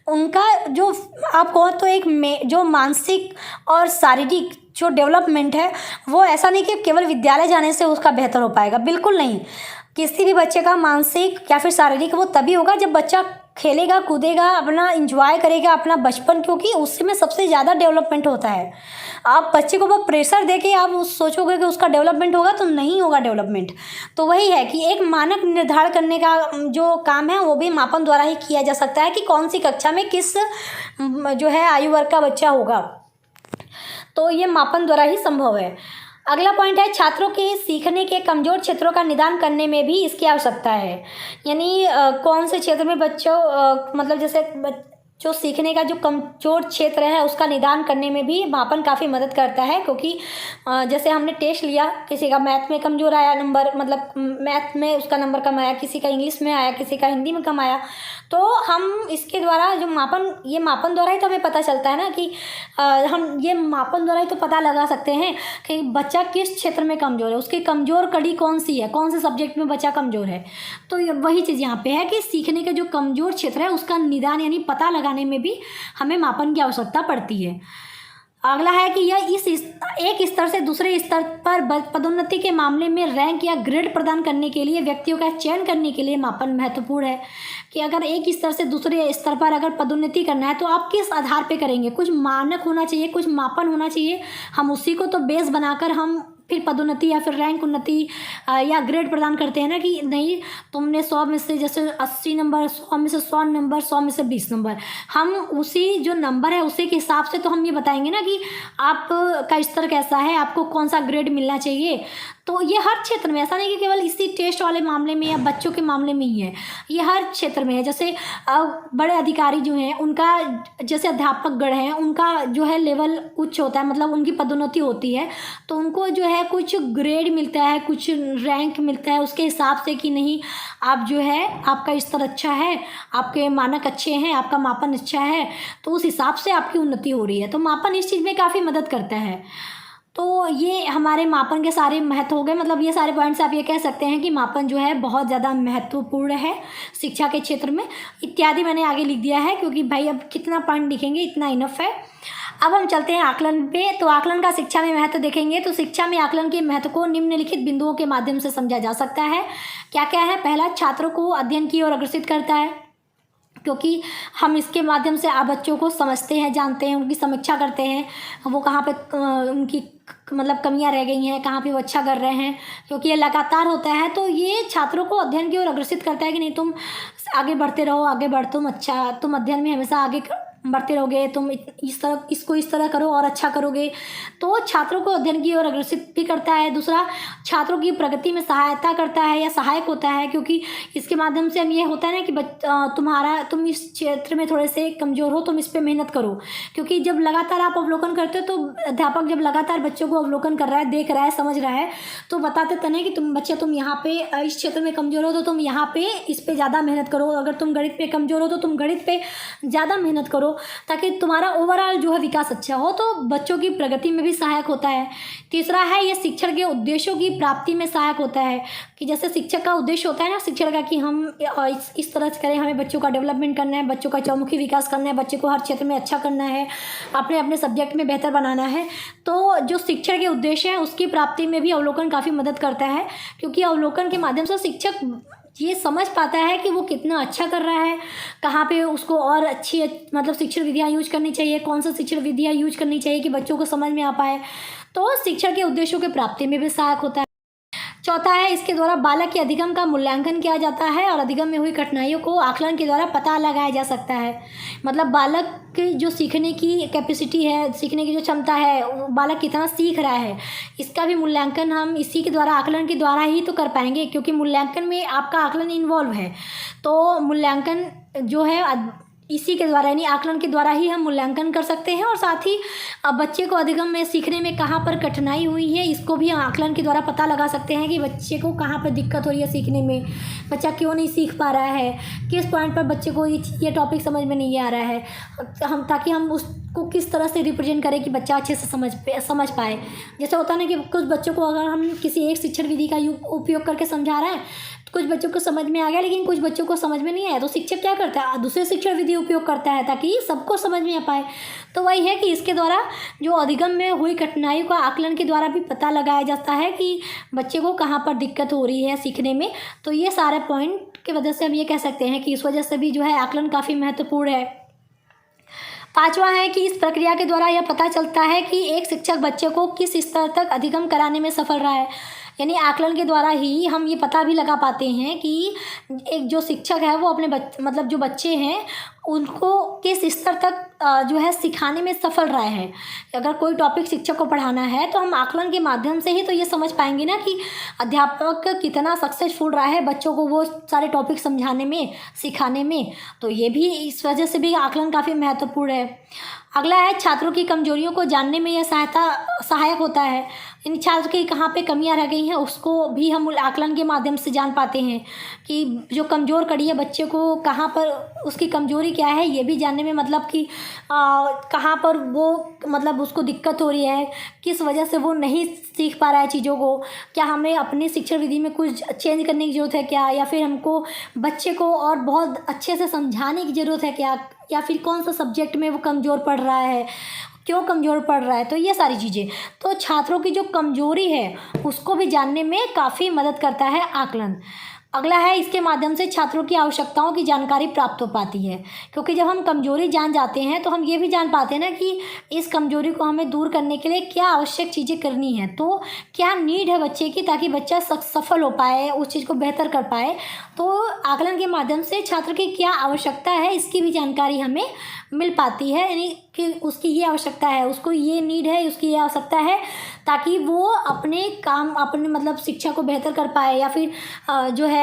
उनका जो आप कहो तो एक जो मानसिक और शारीरिक जो डेवलपमेंट है, वो ऐसा नहीं कि केवल विद्यालय जाने से उसका बेहतर हो पाएगा, बिल्कुल नहीं। किसी भी बच्चे का मानसिक या फिर शारीरिक वो तभी होगा जब बच्चा खेलेगा, कूदेगा, अपना एंजॉय करेगा अपना बचपन, क्योंकि उसमें सबसे ज़्यादा डेवलपमेंट होता है। आप बच्चे को बहुत प्रेशर देके आप सोचोगे कि उसका डेवलपमेंट होगा, तो नहीं होगा डेवलपमेंट। तो वही है कि एक मानक निर्धारण करने का जो काम है वो भी मापन द्वारा ही किया जा सकता है कि कौन सी कक्षा में किस जो है आयु वर्ग का बच्चा होगा। तो ये मापन द्वारा ही संभव है। अगला पॉइंट है छात्रों के सीखने के कमज़ोर क्षेत्रों का निदान करने में भी इसकी आवश्यकता है। यानी कौन से क्षेत्र में बच्चों मतलब जैसे जो सीखने का जो कमज़ोर क्षेत्र है उसका निदान करने में भी मापन काफ़ी मदद करता है। क्योंकि जैसे हमने टेस्ट लिया, किसी का मैथ में कमज़ोर आया नंबर, मतलब मैथ में उसका नंबर कम आया, किसी का इंग्लिश में आया, किसी का हिंदी में कम आया, तो हम इसके द्वारा जो ये मापन द्वारा ही तो हमें पता चलता है ना कि हम ये मापन द्वारा ही तो पता लगा सकते हैं कि बच्चा किस क्षेत्र में कमज़ोर है, उसकी कमज़ोर कड़ी कौन सी है, कौन से सब्जेक्ट में बच्चा कमज़ोर है। तो वही चीज़ यहाँ पे है कि सीखने के जो कमज़ोर क्षेत्र है उसका निदान यानी पता लगाने में भी हमें मापन की आवश्यकता पड़ती है। अगला है कि यह एक स्तर से दूसरे स्तर पर पदोन्नति के मामले में रैंक या ग्रेड प्रदान करने के लिए व्यक्तियों का चयन करने के लिए मापन महत्वपूर्ण है। कि अगर एक स्तर से दूसरे स्तर पर अगर पदोन्नति करना है तो आप किस आधार पे करेंगे, कुछ मानक होना चाहिए, कुछ मापन होना चाहिए। हम उसी को तो बेस बनाकर हम फिर पदोन्नति या फिर रैंक उन्नति या ग्रेड प्रदान करते हैं ना, कि नहीं तुमने 100 में से जैसे 80 नंबर, 100 में से 100 नंबर, 100 में से 20 नंबर, हम उसी जो नंबर है उसी के हिसाब से तो हम ये बताएंगे ना कि आपका स्तर कैसा है, आपको कौन सा ग्रेड मिलना चाहिए। तो ये हर क्षेत्र में, ऐसा नहीं कि केवल इसी टेस्ट वाले मामले में या बच्चों के मामले में ही है, ये हर क्षेत्र में है। जैसे बड़े अधिकारी जो हैं उनका, जैसे अध्यापक गण हैं उनका जो है लेवल उच्च होता है, मतलब उनकी पदोन्नति होती है तो उनको जो है कुछ ग्रेड मिलता है, कुछ रैंक मिलता है उसके हिसाब से कि नहीं आप जो है आपका स्तर अच्छा है, आपके मानक अच्छे हैं, आपका मापन अच्छा है, तो उस हिसाब से आपकी उन्नति हो रही है। तो मापन इस चीज़ में काफ़ी मदद करता है। तो ये हमारे मापन के सारे महत्व हो गए, मतलब ये सारे पॉइंट्स आप ये कह सकते हैं कि मापन जो है बहुत ज़्यादा महत्वपूर्ण है शिक्षा के क्षेत्र में। इत्यादि मैंने आगे लिख दिया है क्योंकि भाई अब कितना पॉइंट लिखेंगे, इतना इनफ है। अब हम चलते हैं आकलन पे। तो आकलन का शिक्षा में महत्व देखेंगे तो शिक्षा में आकलन के महत्व को निम्नलिखित बिंदुओं के माध्यम से समझा जा सकता है। क्या क्या है? पहला, छात्रों को अध्ययन की ओर अग्रसित करता है, क्योंकि हम इसके माध्यम से आप बच्चों को समझते हैं, जानते हैं, उनकी समीक्षा करते हैं, वो कहाँ पे उनकी मतलब कमियां रह गई हैं, कहाँ पे वो अच्छा कर रहे हैं, क्योंकि ये लगातार होता है। तो ये छात्रों को अध्ययन की ओर अग्रसित करता है कि नहीं तुम आगे बढ़ते रहो, आगे बढ़, तुम अध्ययन में हमेशा आगे बढ़ते रहोगे, तुम इस तरह करो और अच्छा करोगे। तो छात्रों को अध्ययन की ओर अग्रसित भी करता है। दूसरा, छात्रों की प्रगति में सहायता करता है या सहायक होता है, क्योंकि इसके माध्यम से हम ये होता है ना कि तुम इस क्षेत्र में थोड़े से कमज़ोर हो, तुम इस पर मेहनत करो। क्योंकि जब लगातार आप अवलोकन करते हो तो अध्यापक जब लगातार बच्चों को अवलोकन कर रहा है, देख रहा है, समझ रहा है, तो बताते तो नहीं कि तुम यहाँ पे इस क्षेत्र में कमज़ोर हो तो तुम यहाँ पे इस पर ज़्यादा मेहनत करो, अगर तुम गणित पे कमज़ोर हो तो तुम गणित पे ज़्यादा मेहनत करो, ताकि तुम्हारा ओवरऑल जो है विकास अच्छा हो। तो बच्चों की प्रगति में भी सहायक होता है। तीसरा है, ये शिक्षण के उद्देश्यों की प्राप्ति में सहायक होता है, कि जैसे शिक्षक का उद्देश्य होता है ना शिक्षण का कि हम इस तरह से करें, हमें बच्चों का डेवलपमेंट करना है, बच्चों का चौमुखी विकास करना है, बच्चे को हर क्षेत्र में अच्छा करना है, अपने अपने सब्जेक्ट में बेहतर बनाना है। तो जो शिक्षण के उद्देश्य है उसकी प्राप्ति में भी अवलोकन काफ़ी मदद करता है, क्योंकि अवलोकन के माध्यम से शिक्षक ये समझ पाता है कि वो कितना अच्छा कर रहा है, कहाँ पे उसको और अच्छी मतलब शिक्षण विधियाँ यूज करनी चाहिए, कौन सा शिक्षण विधियाँ यूज करनी चाहिए कि बच्चों को समझ में आ पाए। तो शिक्षण के उद्देश्यों की प्राप्ति में भी सहायक होता है। चौथा है, इसके द्वारा बालक के अधिगम का मूल्यांकन किया जाता है और अधिगम में हुई कठिनाइयों को आकलन के द्वारा पता लगाया जा सकता है। मतलब बालक की जो सीखने की कैपेसिटी है, सीखने की जो क्षमता है, बालक कितना सीख रहा है, इसका भी मूल्यांकन हम इसी के द्वारा, आकलन के द्वारा ही तो कर पाएंगे, क्योंकि मूल्यांकन में आपका आकलन इन्वॉल्व है। तो मूल्यांकन जो है इसी के द्वारा यानी आकलन के द्वारा ही हम मूल्यांकन कर सकते हैं। और साथ ही बच्चे को अधिगम में सीखने में कहाँ पर कठिनाई हुई है इसको भी हम आकलन के द्वारा पता लगा सकते हैं कि बच्चे को कहाँ पर दिक्कत हो रही है सीखने में, बच्चा क्यों नहीं सीख पा रहा है, किस पॉइंट पर बच्चे को ये टॉपिक समझ में नहीं आ रहा है, ताकि हम उसको किस तरह से रिप्रेजेंट करें कि बच्चा अच्छे से समझ पाए। जैसे होता है ना कि कुछ बच्चों को अगर हम किसी एक शिक्षण विधि का उपयोग करके समझा रहे हैं, कुछ बच्चों को समझ में आ गया लेकिन कुछ बच्चों को समझ में नहीं आया, तो शिक्षक क्या करता है, दूसरे शिक्षण विधि उपयोग करता है ताकि सबको समझ में आ पाए। तो वही है कि इसके द्वारा जो अधिगम में हुई कठिनाइयों का आकलन के द्वारा भी पता लगाया जाता है कि बच्चे को कहाँ पर दिक्कत हो रही है सीखने में। तो ये सारे पॉइंट की वजह से हम ये कह सकते हैं कि इस वजह से भी जो है आकलन काफ़ी महत्वपूर्ण है। पांचवा है कि इस प्रक्रिया के द्वारा यह पता चलता है कि एक शिक्षक बच्चे को किस स्तर तक अधिगम कराने में सफल रहा है। यानी आकलन के द्वारा ही हम ये पता भी लगा पाते हैं कि एक जो शिक्षक है वो अपने मतलब जो बच्चे हैं उनको किस स्तर तक जो है सिखाने में सफल रहे हैं। अगर कोई टॉपिक शिक्षक को पढ़ाना है तो हम आकलन के माध्यम से ही तो ये समझ पाएंगे ना कि अध्यापक कितना सक्सेसफुल रहा है बच्चों को वो सारे टॉपिक समझाने में, सिखाने में। तो ये भी इस वजह से भी आकलन काफ़ी महत्वपूर्ण है। अगला है छात्रों की कमजोरियों को जानने में यह सहायक होता है। इन छात्र की कहाँ पे कमियां रह गई हैं उसको भी हम आकलन के माध्यम से जान पाते हैं कि जो कमज़ोर कड़ी है बच्चे को कहाँ पर उसकी कमजोरी क्या है, ये भी जानने में मतलब कि कहाँ पर वो मतलब उसको दिक्कत हो रही है, किस वजह से वो नहीं सीख पा रहा है चीज़ों को, क्या हमें अपनी शिक्षण विधि में कुछ चेंज करने की ज़रूरत है क्या, या फिर हमको बच्चे को और बहुत अच्छे से समझाने की ज़रूरत है क्या, या फिर कौन सा सब्जेक्ट में वो कमज़ोर पढ़ रहा है, क्यों कमज़ोर पढ़ रहा है। तो ये सारी चीज़ें तो छात्रों की जो कमज़ोरी है उसको भी जानने में काफ़ी मदद करता है आकलन। अगला है इसके माध्यम से छात्रों की आवश्यकताओं की जानकारी प्राप्त हो पाती है, क्योंकि जब हम कमज़ोरी जान जाते हैं तो हम ये भी जान पाते हैं ना कि इस कमज़ोरी को हमें दूर करने के लिए क्या आवश्यक चीज़ें करनी है, तो क्या नीड है बच्चे की ताकि बच्चा सफल हो पाए, उस चीज़ को बेहतर कर पाए। तो आकलन के माध्यम से छात्र की क्या आवश्यकता है इसकी भी जानकारी हमें मिल पाती है, यानी कि उसकी ये आवश्यकता है, उसको ये नीड है, उसकी ये आवश्यकता है ताकि वो अपने काम अपने मतलब शिक्षा को बेहतर कर पाए, या फिर जो है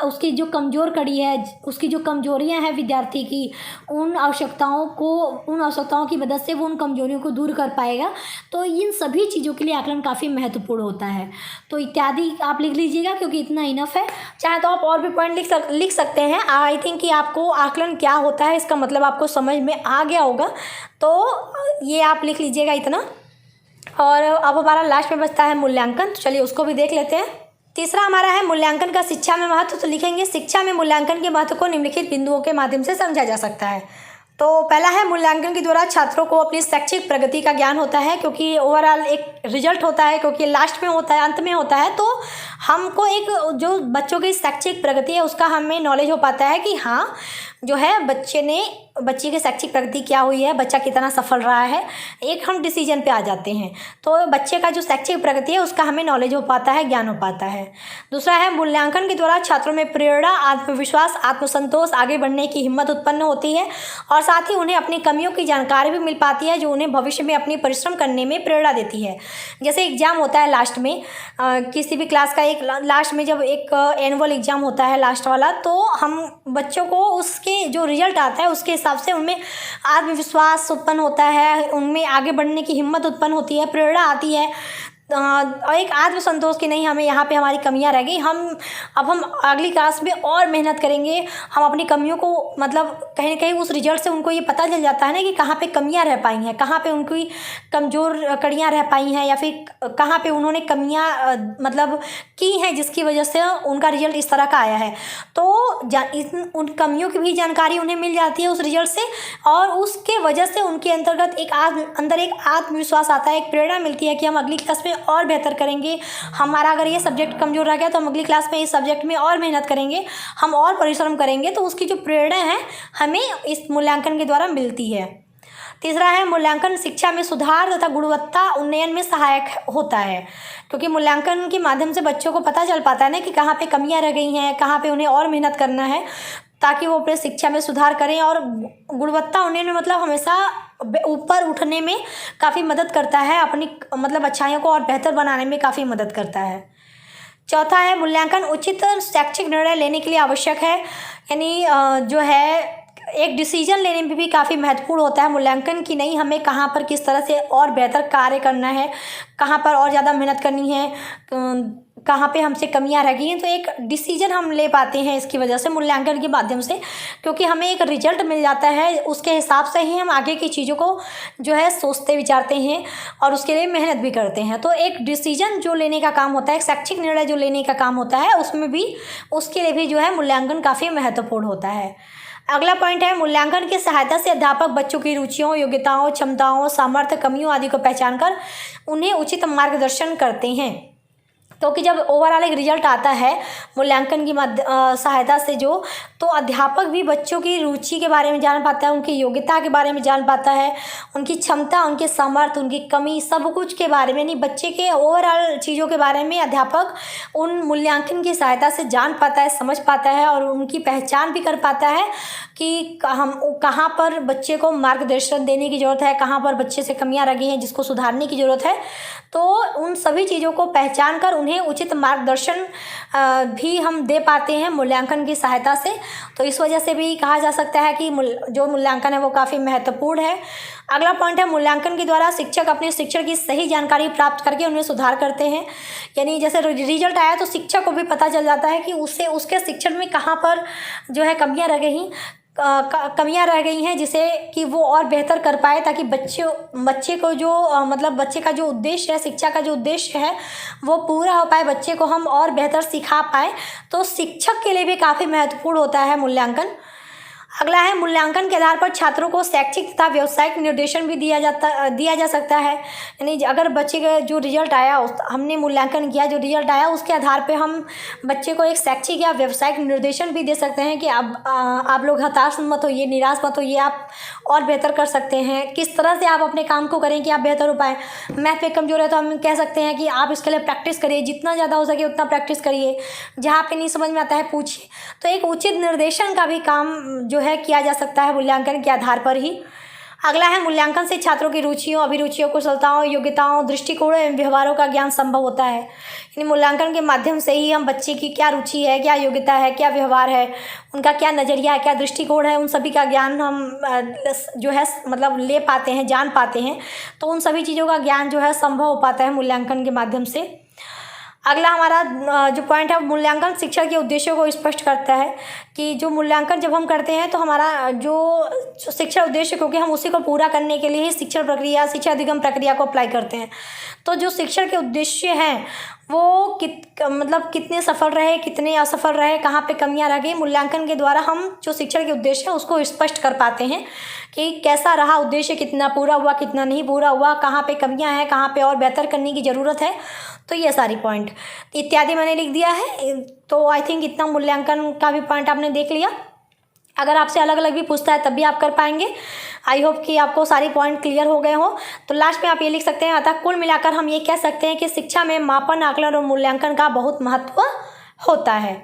उसकी जो कमज़ोर कड़ी है, उसकी जो कमजोरियां हैं विद्यार्थी की, उन आवश्यकताओं की मदद से वो उन कमजोरियों को दूर कर पाएगा। तो इन सभी चीज़ों के लिए आकलन काफ़ी महत्वपूर्ण होता है। तो इत्यादि आप लिख लीजिएगा क्योंकि इतना इनफ है। चाहे तो आप और भी पॉइंट लिख सकते हैं। आई थिंक कि आपको आकलन क्या होता है इसका मतलब आपको समझ में आ गया होगा, तो ये आप लिख लीजिएगा इतना। और अब हमारा लास्ट में बचता है मूल्यांकन, तो चलिए उसको भी देख लेते हैं। तीसरा हमारा है मूल्यांकन का शिक्षा में महत्व। तो लिखेंगे शिक्षा में मूल्यांकन के महत्व को निम्नलिखित बिंदुओं के माध्यम से समझा जा सकता है। तो पहला है मूल्यांकन के द्वारा छात्रों को अपनी शैक्षिक प्रगति का ज्ञान होता है, क्योंकि ओवरऑल एक रिजल्ट होता है, क्योंकि लास्ट में होता है, अंत में होता है, तो हमको एक जो बच्चों की शैक्षिक प्रगति है उसका हमें नॉलेज हो पाता है कि हाँ जो है बच्चे की शैक्षिक प्रगति क्या हुई है, बच्चा कितना सफल रहा है, एक हम डिसीजन पे आ जाते हैं। तो बच्चे का जो शैक्षिक प्रगति है उसका हमें नॉलेज हो पाता है, ज्ञान हो पाता है। दूसरा है मूल्यांकन के द्वारा छात्रों में प्रेरणा, आत्मविश्वास, आत्मसंतोष, आगे बढ़ने की हिम्मत उत्पन्न होती है, और साथ ही उन्हें अपनी कमियों की जानकारी भी मिल पाती है जो उन्हें भविष्य में अपनी परिश्रम करने में प्रेरणा देती है। जैसे एग्जाम होता है लास्ट में, किसी भी क्लास का एक लास्ट में जब एक एनुअल एग्जाम होता है लास्ट वाला, तो हम बच्चों को उसके जो रिजल्ट आता है उसके हिसाब से उनमें आत्मविश्वास उत्पन्न होता है, उनमें आगे बढ़ने की हिम्मत उत्पन्न होती है, प्रेरणा आती है, और एक आत्मसंतोष की नहीं हमें यहाँ पे हमारी कमियां रह गई, अब हम अगली क्लास में और मेहनत करेंगे, हम अपनी कमियों को मतलब कहीं ना कहीं उस रिजल्ट से उनको ये पता चल जाता है ना कि कहाँ पे कमियां रह पाई हैं, कहाँ पे उनकी कमज़ोर कड़ियाँ रह पाई हैं, या फिर कहाँ पे उन्होंने कमियां मतलब की हैं जिसकी वजह से उनका रिजल्ट इस तरह का आया है। तो उन कमियों की भी जानकारी उन्हें मिल जाती है उस रिजल्ट से, और उसके वजह से उनके अंतर्गत अंदर एक आत्मविश्वास आता है, एक प्रेरणा मिलती है कि हम अगली क्लास में और बेहतर करेंगे, हमारा अगर ये सब्जेक्ट कमज़ोर रह गया तो हम अगली क्लास में इस सब्जेक्ट में और मेहनत करेंगे, हम और परिश्रम करेंगे। तो उसकी जो प्रेरणा है हमें इस मूल्यांकन के द्वारा मिलती है। तीसरा है मूल्यांकन शिक्षा में सुधार तथा गुणवत्ता उन्नयन में सहायक होता है, क्योंकि मूल्यांकन के माध्यम से बच्चों को पता चल पाता है ना कि कहाँ पे कमियां रह गई हैं, कहाँ पे उन्हें और मेहनत करना है ताकि वो अपने शिक्षा में सुधार करें, और गुणवत्ता उन्नयन में मतलब हमेशा ऊपर उठने में काफ़ी मदद करता है, अपनी मतलब अच्छाइयों को और बेहतर बनाने में काफ़ी मदद करता है। चौथा है मूल्यांकन उचित शैक्षिक निर्णय लेने के लिए आवश्यक है, यानी जो है एक डिसीजन लेने में भी काफ़ी महत्वपूर्ण होता है मूल्यांकन की, नहीं हमें कहाँ पर किस तरह से और बेहतर कार्य करना है, कहाँ पर और ज़्यादा मेहनत करनी है, कहाँ पे हमसे कमियां रह गई हैं। तो एक डिसीजन हम ले पाते हैं इसकी वजह से मूल्यांकन के माध्यम से, क्योंकि हमें एक रिजल्ट मिल जाता है, उसके हिसाब से ही हम आगे की चीज़ों को जो है सोचते विचारते हैं और उसके लिए मेहनत भी करते हैं। तो एक डिसीजन जो लेने का काम होता है, एक शैक्षिक निर्णय जो लेने का काम होता है, उसमें भी उसके लिए भी जो है मूल्यांकन काफ़ी महत्वपूर्ण होता है। अगला पॉइंट है मूल्यांकन की सहायता से अध्यापक बच्चों की रुचियों, योग्यताओं, क्षमताओं, सामर्थ्य, कमियों आदि को पहचान कर उन्हें उचित मार्गदर्शन करते हैं। तो कि जब ओवरऑल एक रिजल्ट आता है मूल्यांकन की सहायता से तो अध्यापक भी बच्चों की रुचि के बारे में जान पाता है, उनकी योग्यता के बारे में जान पाता है, उनकी क्षमता, उनके सामर्थ्य, उनकी कमी, सब कुछ के बारे में, नहीं बच्चे के ओवरऑल चीज़ों के बारे में अध्यापक उन मूल्यांकन की सहायता से जान पाता है, समझ पाता है और उनकी पहचान भी कर पाता है कि हम कहाँ पर बच्चे को मार्गदर्शन देने की ज़रूरत है, कहाँ पर बच्चे से कमियाँ रह गई हैं जिसको सुधारने की ज़रूरत है। तो उन सभी चीज़ों को पहचान कर उन्हें उचित मार्गदर्शन भी हम दे पाते हैं मूल्यांकन की सहायता से। तो इस वजह से भी कहा जा सकता है कि जो मूल्यांकन है वो काफ़ी महत्वपूर्ण है। अगला पॉइंट है, मूल्यांकन के द्वारा शिक्षक अपने शिक्षण की सही जानकारी प्राप्त करके उन्हें सुधार करते हैं। यानी जैसे रिजल्ट आया तो शिक्षक को भी पता चल जाता है कि उसके शिक्षण में कहाँ पर जो है कमियाँ रह गई हैं जिसे कि वो और बेहतर कर पाए, ताकि बच्चे को जो मतलब बच्चे का जो उद्देश्य है, शिक्षा का जो उद्देश्य है वो पूरा हो पाए, बच्चे को हम और बेहतर सिखा पाए। तो शिक्षक के लिए भी काफ़ी महत्वपूर्ण होता है मूल्यांकन। अगला है, मूल्यांकन के आधार पर छात्रों को शैक्षिक तथा व्यावसायिक निर्देशन भी दिया जा सकता है। यानी अगर बच्चे का जो रिजल्ट आया हमने मूल्यांकन किया, जो रिजल्ट आया उसके आधार पे हम बच्चे को एक शैक्षिक या व्यावसायिक निर्देशन भी दे सकते हैं कि अब आप लोग हताश मत होइए, निराश मत होइए, आप और बेहतर कर सकते हैं। किस तरह से आप अपने काम को करें कि आप बेहतर हो पाए। मैथ पे कमज़ोर है तो हम कह सकते हैं कि आप इसके लिए प्रैक्टिस करिए, जितना ज़्यादा हो सके उतना प्रैक्टिस करिए, जहाँ पे नहीं समझ में आता है पूछिए। तो एक उचित निर्देशन का भी काम जो है किया जा सकता है मूल्यांकन के आधार पर ही। अगला है, मूल्यांकन से छात्रों की रुचियों, अभिरुचियों, कुशलताओं, योग्यताओं, दृष्टिकोण एवं व्यवहारों का ज्ञान संभव होता है। यानी मूल्यांकन के माध्यम से ही हम बच्चे की क्या रुचि है, क्या योग्यता है, क्या व्यवहार है, उनका क्या नज़रिया है, क्या दृष्टिकोण है, उन सभी का ज्ञान हम जो है मतलब ले पाते हैं, जान पाते हैं। तो उन सभी चीज़ों का ज्ञान जो है संभव हो पाता है मूल्यांकन के माध्यम से। अगला हमारा जो पॉइंट है, मूल्यांकन शिक्षा के उद्देश्यों को स्पष्ट करता है कि जो मूल्यांकन जब हम करते हैं तो हमारा जो शिक्षा उद्देश्य, क्योंकि हम उसी को पूरा करने के लिए ही शिक्षण प्रक्रिया, शिक्षा अधिगम प्रक्रिया को अप्लाई करते हैं। तो जो शिक्षण के उद्देश्य हैं वो मतलब कितने सफल रहे, कितने असफल रहे, कहाँ पे कमियां रह गई, मूल्यांकन के द्वारा हम जो शिक्षण के उद्देश्य है उसको स्पष्ट कर पाते हैं कि कैसा रहा उद्देश्य, कितना पूरा हुआ, कितना नहीं पूरा हुआ, कहाँ पे कमियां हैं, कहाँ पे और बेहतर करने की ज़रूरत है। तो ये सारी पॉइंट इत्यादि मैंने लिख दिया है। तो आई थिंक इतना मूल्यांकन का भी पॉइंट आपने देख लिया। अगर आपसे अलग अलग भी पूछता है तब भी आप कर पाएंगे। आई होप कि आपको सारी पॉइंट क्लियर हो गए हो। तो लास्ट में आप ये लिख सकते हैं, अतः कुल मिलाकर हम ये कह सकते हैं कि शिक्षा में मापन, आकलन और मूल्यांकन का बहुत महत्व होता है।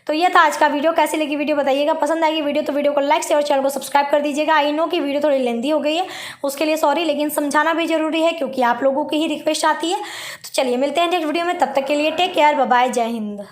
तो ये था आज का वीडियो। कैसी लगी वीडियो बताइएगा। पसंद आएगी वीडियो तो वीडियो को लाइक शेयर और चैनल को सब्सक्राइब कर दीजिएगा। आई नो कि वीडियो थोड़ी लेंदी हो गई है, उसके लिए सॉरी, लेकिन समझाना भी जरूरी है क्योंकि आप लोगों की ही रिक्वेस्ट आती है। तो चलिए मिलते हैं नेक्स्ट वीडियो में, तब तक के लिए टेक केयर, बाय बाय, जय हिंद।